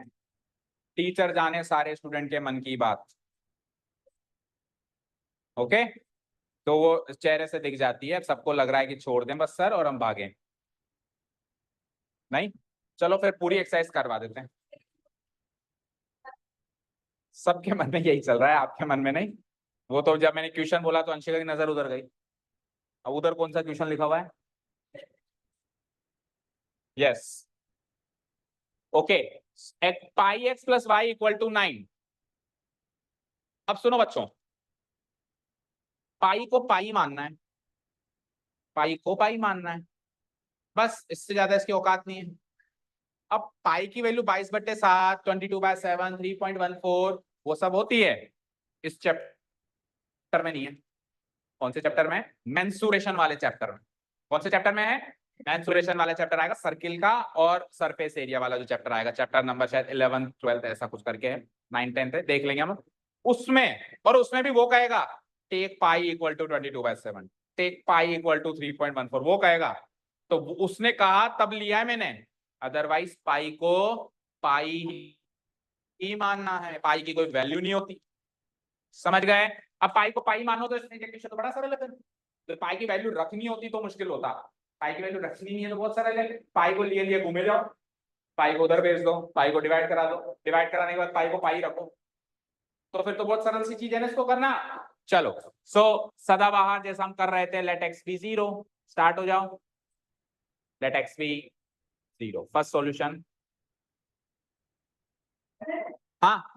टीचर जाने सारे स्टूडेंट के मन की बात। ओके, तो वो चेहरे से दिख जाती है, सबको लग रहा है कि छोड़ दें बस सर और हम भागें। नहीं, चलो फिर पूरी एक्सरसाइज करवा देते हैं। सबके मन में यही चल रहा है, आपके मन में नहीं। वो तो जब मैंने क्वेश्चन बोला तो अंशिका की नजर उधर गई। अब उधर कौन सा क्वेश्चन लिखा हुआ है? Yes, okay, pi x plus y equal to 9। अब सुनो बच्चों, पाई को पाई मानना है, पाई को पाई मानना है, बस इससे ज्यादा इसकी औकात नहीं है। अब पाई की वैल्यू 22/7, 22/7, 3.14 वो सब होती है, इस चैप्टर में नहीं है। कौन से चैप्टर में? मेंसुरेशन वाले चैप्टर में। कौन से चैप्टर में है? मेंसुरेशन वाला चैप्टर आएगा, सर्किल का और सरफेस एरिया वाला जो चैप्टर आएगा, चैप्टर नंबर शायद 11th 12th ऐसा कुछ करके है, 9 10th है, देख लेंगे हम उसमें। और उसमें भी वो कहेगा take pi equal to 22/7, take pi equal to 3.14 वो कहेगा। तो उसने कहा तब लिया है मैंने, अदरवाइज पाई को पाई ही मानना है, पाई की कोई वैल्यू नहीं होती। समझ गए? अब पाई को पाई मानो तो इसमें इंजेक्शन तो बड़ा सरल है। तो पाई की वैल्यू रखनी होती तो मुश्किल होता, पाई की वैल्यू रखनी नहीं है तो बहुत सरल है। पाई को लिए लिए घूमे जाओ, पाई को उधर भेज दो, पाई को डिवाइड करा दो, डिवाइड कराने के बाद पाई को पाई रखो, तो फिर तो बहुत सरल सी चीज है ना इसको करना। चलो, सदाबहार जैसा हम कर रहे थे, लेट एक्स बी 0, स्टार्ट हो जाओ, let x be 0, first solution. हाँ,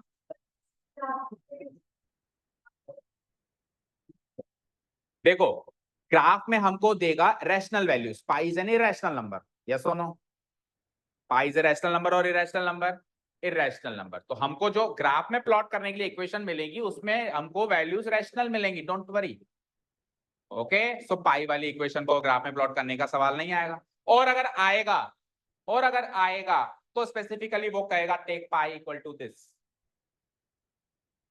देखो ग्राफ में हमको देगा rational values, pi is an irrational number, yes और no? Pi is a rational number और इरेशनल नंबर, इरेशनल नंबर। तो हमको जो ग्राफ में प्लॉट करने के लिए इक्वेशन मिलेगी उसमें हमको वैल्यूज रैशनल मिलेंगी, डोंट वरी। ओके, सो पाई वाली इक्वेशन को ग्राफ में प्लॉट करने का सवाल नहीं आएगा। और अगर आएगा, और अगर आएगा तो स्पेसिफिकली वो कहेगा take pi equal to this,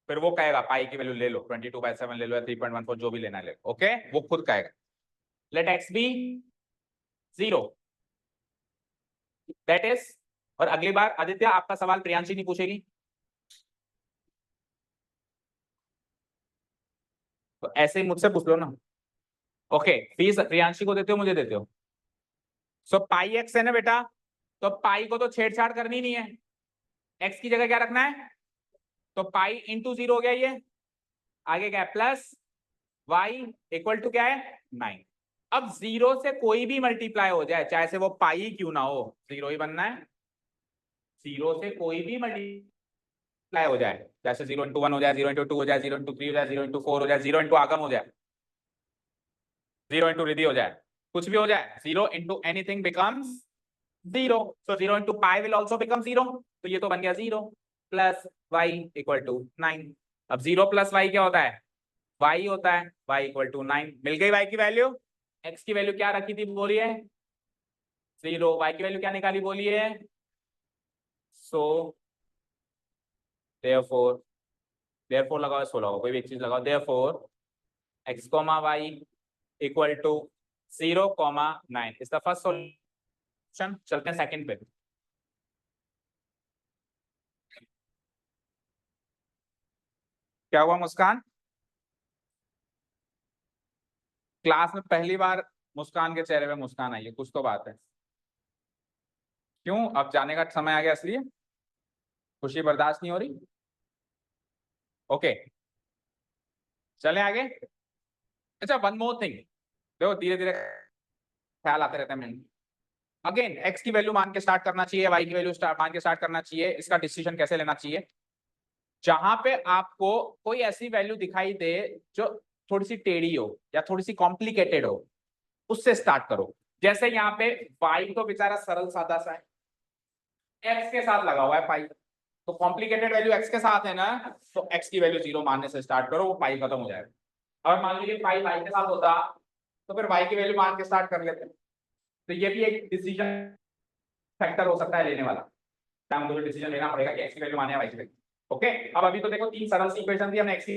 फिर वो कहेगा पाई की वैल्यू ले लो, 22/7 ले लो या 3.14 जो भी लेना है ले लो। ओके, वो खुद कहेगा let x be 0, that is. और अगली बार आदित्य आपका सवाल प्रियांशी नहीं पूछेगी, तो ऐसे ही मुझसे पूछ लो ना। ओके, फीस प्रियांशी को देते हो मुझे देते हो? सो पाई एक्स है ना बेटा, तो पाई को तो छेड़छाड़ करनी नहीं है, एक्स की जगह क्या रखना है, तो पाई इंटू 0 हो गया, ये आगे क्या है प्लस वाई इक्वल टू क्या है 9। अब 0 से कोई भी मल्टीप्लाई हो जाए, चाहे से वो पाई क्यों ना हो, 0 ही बनना है। 0 से कोई भी मल्टीप्लाई हो जाए, जैसे 0 × 1 हो जाए, 0 × 2 हो जाए, 0 × 3 हो जाए, 0 × 4 हो जाए, 0 × आगम हो जाए, 0 × रिधि हो जाए, कुछ भी हो जाए, 0 × anything becomes 0। So 0 × pi will also become 0, तो ये तो बन गया 0 प्लस वाई इक्वल टू 9। अब 0 प्लस वाई क्या होता है? y होता है, y इक्वल टू 9। मिल गई y की वैल्यू, x की वैल्यू क्या रखी थी बोलिए? 0, y की वैल्यू क्या निकाली बोलिए? सो देयरफॉर, देयरफॉर लगाओ, सो लगाओ, कोई भी एक चीज लगाओ, therefore x, y equal to 0, 9 is the first solution. चलते हैं सेकंड पे। क्या हुआ मुस्कान? क्लास में पहली बार मुस्कान के चेहरे पे मुस्कान आई है, कुछ तो बात है। क्यों, अब जाने का समय आ गया इसलिए खुशी बर्दाश्त नहीं हो रही? ओके, चले आगे। अच्छा, वन मोर थिंग, देखो धीरे धीरे ख्याल आते रहते हैं। अगेन एक्स की वैल्यू मान के स्टार्ट करना चाहिए, वाई की वैल्यू मान के स्टार्ट करना चाहिए। इसका डिसीजन कैसे लेना चाहिए? जहां पे आपको कोई ऐसी वैल्यू दिखाई दे जो थोड़ी सी टेढ़ी हो या थोड़ी सी कॉम्प्लिकेटेड हो, उससे स्टार्ट करो। जैसे यहाँ पे पाई तो बेचारा सरल सादा सा है, एक्स के साथ लगा हुआ है पाई, तो कॉम्प्लिकेटेड वैल्यू एक्स के साथ है ना, तो एक्स की वैल्यू 0 मानने से स्टार्ट करो, वो पाई खत्म हो जाएगा। और मान लीजिए पाई वाई के साथ होता तो फिर वाई की वैल्यू मान के स्टार्ट कर लेते। तो ये भी एक डिसीजन फैक्टर हो सकता है लेने वाला, टाइम मुझे डिसीजन लेना पड़ेगा कि एक्स की वैल्यू माने या वाई की वैल्यू। ओके, अब अभी तो देखो तीन सरल सी इक्वेशन थी, हमने एक्स की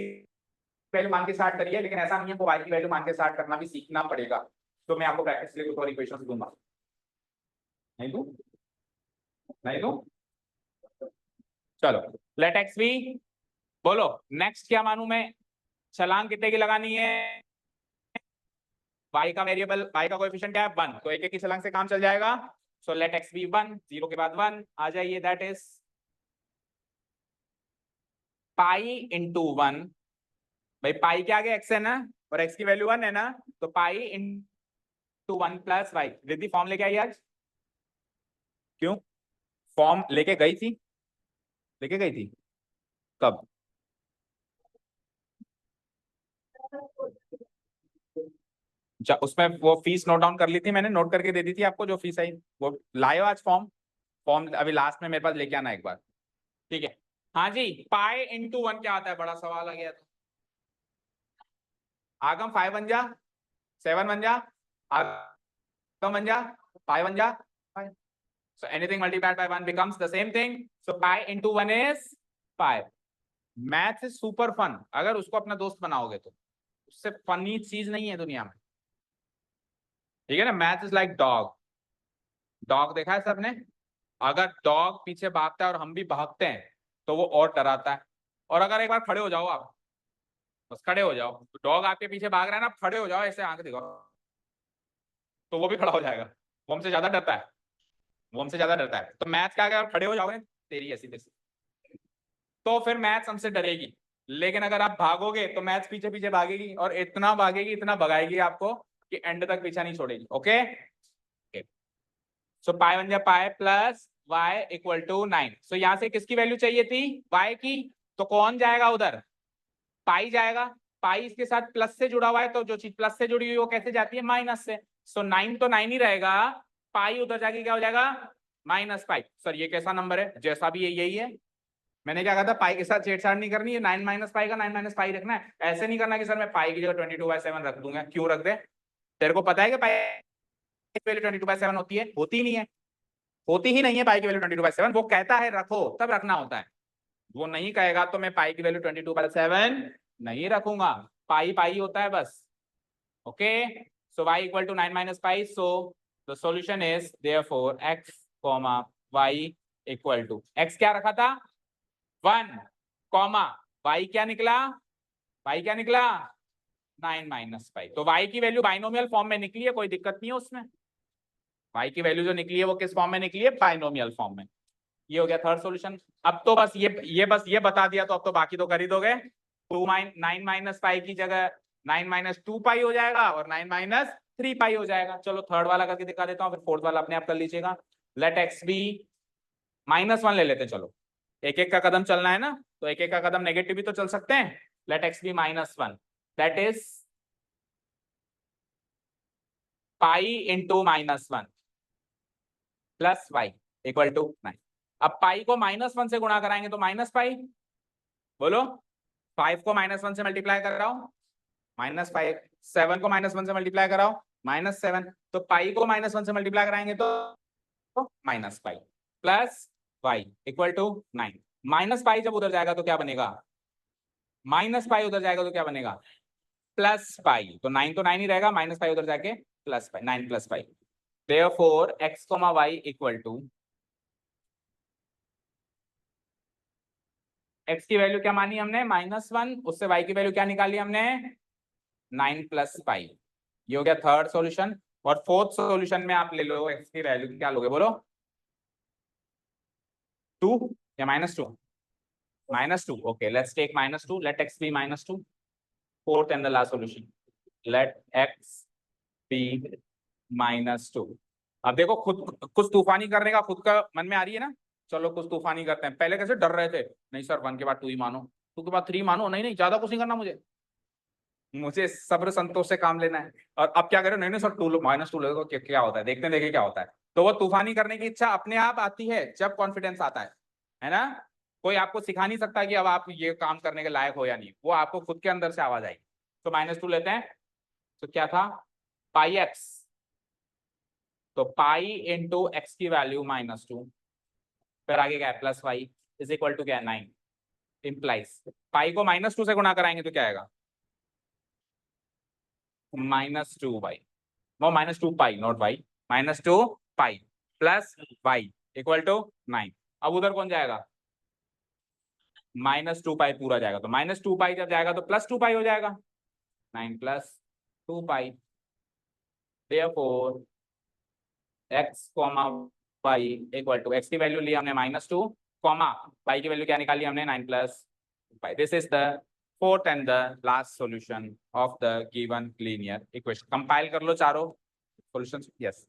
वैल्यू मान के स्टार्ट करी है, लेकिन ऐसा नहीं है, को वाई की वैल्यू मान के स्टार्ट करना भी सीखना पड़ेगा। तो मैं आपको प्रैक्टिस के लिए कुछ और इक्वेशंस दूंगा, नहीं दूं? नहीं दूं? चलो लेट एक्स बी, बोलो नेक्स्ट क्या मानूं मैं? छलांग कितने की लगानी है? y का वेरिएबल, y का कोएफिशिएंट क्या है? 1, तो एक एक की छलांग से काम चल जाएगा। सो लेट एक्स बी 1, 0 के बाद 1 आ जाइए, दैट इज पाई इंटू 1। भाई पाई के आगे x है ना, और x की वैल्यू 1 है ना, तो pi into 1 plus y. Riddhi form लेके आई आज? क्यों फॉर्म लेके गई थी? लेके गई थी कब? उसमें वो फीस नोट डाउन कर ली थी मैंने, नोट करके दे दी थी आपको जो फीस आई, वो लाए आज फॉर्म? फॉर्म अभी लास्ट में मेरे पास लेके आना एक बार, ठीक है? हाँ जी, पाई इंटू 1 क्या आता है? बड़ा सवाल आ गया था। आगम 5 बन जा, 7 बन जा, आगम बन जा, पाई बन जा। So anything multiplied by 1 becomes the same thing. So pi into 1 is pi. Math is super fun अगर उसको अपना दोस्त बनाओगे तो, उससे फनी चीज नहीं है दुनिया में, ठीक है ना? Math is like dog. Dog देखा है सबने? अगर डॉग पीछे भागता है और हम भी भागते हैं तो वो और डराता है। और अगर एक बार खड़े हो जाओ आप, बस खड़े हो जाओ, तो डॉग आपके पीछे भाग रहा है ना, खड़े हो जाओ, ऐसे आंख दिखाओ, तो वो भी खड़ा हो जाएगा। वो हमसे ज्यादा डरता है, वो हमसे ज्यादा डरता है। तो मैथ क्या, अगर खड़े हो जाओगे तेरी ऐसी तैसी, तो फिर मैथ्स हमसे डरेगी। लेकिन अगर आप भागोगे तो मैथ्स पीछे पीछे भागेगी, और इतना भागेगी, इतना भगाएगी आपको कि एंड तक पीछा नहीं छोड़ेगी। ओके, सो पाई बन जाए pi plus y equal to 9। So यहां से किसकी वैल्यू चाहिए थी? वाई की। तो कौन जाएगा उधर? पाई जाएगा। पाई इसके साथ प्लस से जुड़ा हुआ है, तो जो चीज प्लस से जुड़ी हुई वो कैसे जाती है? माइनस से। सो 9 तो 9 ही रहेगा, पाई उधर जाके क्या हो जाएगा? Minus pi. सर ये कैसा नंबर है? जैसा भी है यही है। मैंने क्या कहा था? पाई के साथ छेड़छाड़ नहीं करनी है, 9 माइनस पाई का 9 माइनस पाई रखना है। ऐसे नहीं करना कि सर मैं पाई की जगह 22/7 रख दूंगा। क्यों रख दे? तेरे को पता है कि पाई की वैल्यू 22/7 होती है? होती ही नहीं है, होती ही नहीं है पाई की वैल्यू 22/7। वो कहता है रखो, तब रखना होता है। वो नहीं कहेगा तो मैं पाई की वैल्यू 22/7 नहीं रखूंगा। पाई पाई होता है बस। Okay, so y equal to 9 minus pi. So the solution is therefore x comma y equal to, x क्या रखा था? 1 कॉमा y क्या निकला? y क्या निकला? 9 माइनस पाई। तो y की वैल्यू बाइनोमियल फॉर्म में निकली है, कोई दिक्कत नहीं है उसमें। y की वैल्यू जो निकली है वो किस फॉर्म में निकली है? बाइनोमियल फॉर्म में। ये हो गया थर्ड सॉल्यूशन। अब तो बस ये बता दिया तो अब तो बाकी तो कर ही दोगे। 9 माइनस पाई की जगह 9 माइनस 2 पाई हो जाएगा, और 9 माइनस 3 पाई हो जाएगा। चलो थर्ड वाला करके दिखा देता हूँ, फिर फोर्थ वाला अपने आप कर लीजिएगा। लेट एक्स बी -1 ले लेते हैं। चलो एक एक का कदम चलना है ना, तो एक एक का कदम नेगेटिव भी तो चल सकते हैं। Let x be -1, that is pi into -1 plus y equal to 9। अब पाई को -1 से गुणा कराएंगे तो माइनस पाई। बोलो, 5 को -1 से मल्टीप्लाई कर रहा हूं, -5। 7 को -1 से मल्टीप्लाई कराओ, -7। तो पाई को -1 से मल्टीप्लाई कराएंगे तो minus pi plus y equal to 9। Minus pi जब उधर जाएगा तो क्या बनेगा? माइनस पाई उधर जाएगा तो क्या बनेगा? Plus pi. तो 9 तो 9 ही रहेगा, माइनस पाई उधर जाके plus pi, 9 plus pi. Therefore x, y equal to, x की वैल्यू क्या मानी हमने? -1। उससे y की वैल्यू क्या निकाली हमने? 9 प्लस पाई। ये हो गया थर्ड सॉल्यूशन। और फोर्थ सॉल्यूशन में आप ले लो x की वैल्यू, क्या लोगे बोलो? 2 या -2? -2। Okay, let's take -2। Let x be -2। Fourth and the last solution, let x be -2। अब देखो, खुद कुछ तूफानी करने का खुद का मन में आ रही है ना, चलो कुछ तूफानी करते हैं। पहले कैसे डर रहे थे, नहीं सर 1 के बाद 2 ही मानो, 2 के बाद 3 मानो, नहीं नहीं ज्यादा कुछ नहीं करना मुझे, मुझे सब्र संतोष से काम लेना है। और अब क्या करें? नहीं नहीं सर 2 -2 लोगों को क्या होता है, देखते देखे क्या होता है। तो वो तूफानी करने की इच्छा अपने आप आती है जब कॉन्फिडेंस आता है ना? कोई आपको सिखा नहीं सकता कि अब आप ये काम करने के लायक हो या नहीं, वो आपको खुद के अंदर से आवाज आएगी। तो -2 लेते हैं, तो क्या था? Pi x. तो पाई इंटू एक्स की वैल्यू -2, फिर आगे क्या है? Plus y is equal to क्या है? 9। इंप्लाइज पाई को -2 से गुणा कराएंगे तो क्या आएगा? -2 वाई। वो -2 pi not y, -2 pi plus y equal to 9। अब उधर कौन जाएगा, -2 पाई पूरा जाएगा, तो -2 पाई जब जाएगा तो +2 पाई हो जाएगा, 9 + 2 पाई। Therefore x, y equal to x की वैल्यू ली हमने -2, y की वैल्यू क्या निकाली हमने 9 + 2 pi. This is the fourth and the last solution of the given linear equation. Compile कर लो चारों सॉल्यूशंस। यस,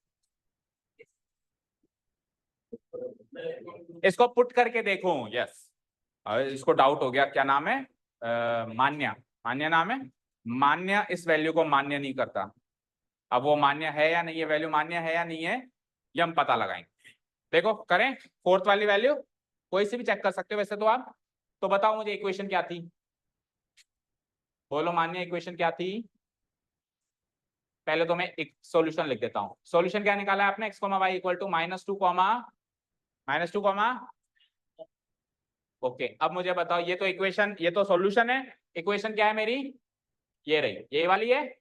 इसको पुट करके देखो। यस, इसको डाउट हो गया, क्या नाम है, मान्या, मान्य नाम है। मान्य इस वैल्यू को मान्य नहीं करता। अब वो मान्य है या नहीं, ये वैल्यू मान्य है या नहीं है, ये हम पता लगाएंगे। देखो करें, फोर्थ वाली वैल्यू कोई सी भी चेक कर सकते हो वैसे तो आप। तो बताओ मुझे इक्वेशन क्या थी, बोलो मान्य इक्वेशन क्या थी। पहले तो मैं एक सॉल्यूशन लिख देता हूं। सॉल्यूशन क्या निकाला है आपने, x, y equal to -2, okay. अब मुझे बताओ, ये तो इक्वेशन, ये तो सॉल्यूशन है। इक्वेशन क्या है मेरी, ये रही, ये वाली है।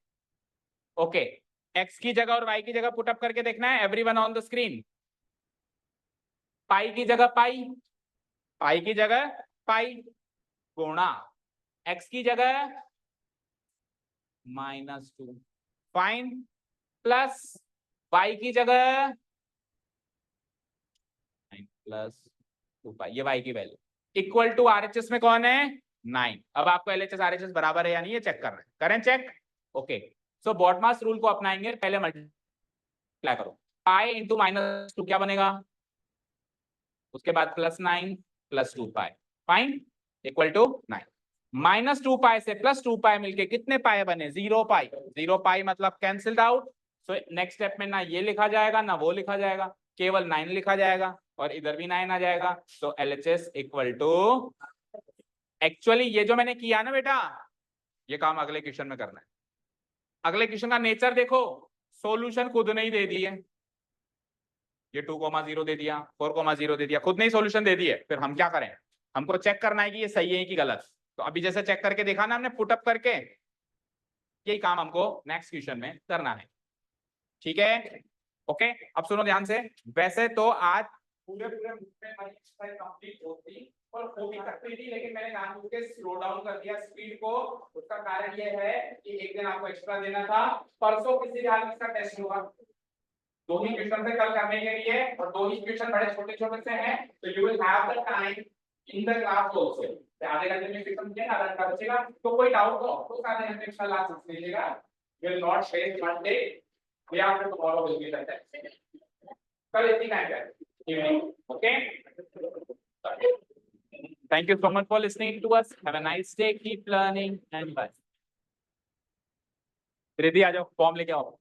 ओके, x की जगह और y की जगह पुट अप करके देखना है एवरीवन ऑन द स्क्रीन। पाई की जगह पाई, पाई की जगह पाई गुणा x की जगह -2 फाइन, प्लस y की जगह 9 + 2 पाई, ये y की वैल्यू इक्वल टू RHS में कौन है 9। अब आपको LHS RHS बराबर है या नहीं, ये चेक करना है, करें चेक। ओके, सो बॉडमास रूल को अपनाएंगे, पहले मल्टीप्लाई करो, पाई इंटू -2 क्या बनेगा, उसके बाद +9 + 2 पाई फाइन इक्वल टू 9। -2 पाई से +2 पाई मिलके कितने पाए बने, 0 पाई। 0 पाई मतलब cancelled out. So next step में ना ये लिखा जाएगा ना वो लिखा जाएगा, केवल 9 लिखा जाएगा और इधर भी 9 आ जाएगा। तो LHS इक्वल टू, एक्चुअली ये जो मैंने किया ना बेटा, ये काम अगले क्वेश्चन में करना है। अगले क्वेश्चन का नेचर देखो, सॉल्यूशन खुद नहीं दे दिए, ये 2,0 दे दिया, 4,0 दे दिया, खुद नहीं सॉल्यूशन दे दिए, फिर हम क्या करें, हमको चेक करना है कि ये सही है कि गलत। तो अभी जैसे चेक करके देखा ना हमने पुटअप करके, यही काम हमको नेक्स्ट क्वेश्चन में करना है, ठीक है। ओके, अब सुनो ध्यान से। वैसे तो आज पूरे एक्सरसाइज कंप्लीट होती और हो भी सकती थी, लेकिन मैंने जानबूझ के स्लो डाउन कर दिया स्पीड को। उसका कारण ये है कि एक दिन आपको एक्स्ट्रा देना था, परसों किसी भी हाल में इसका टेस्ट होगा। दो ही क्वेश्चन से कल करने के लिए, और दो ही क्वेश्चन बड़े छोटे छोटे से हैं, तो you will have the time in the class also. आधे घंटे में क्वेश्चन दिया, आधा घंटा बचेगा, तो कोई डाउट हो तो आधे घंटे एक्स्ट्रा क्लास लीजिएगा। Will not face Monday, we after tomorrow will be the test. कल इतनी टाइम है evening, okay. Thank you so much for listening to us. Have a nice day. Keep learning and bye. Riddhi आ जाओ, form लेके आओ।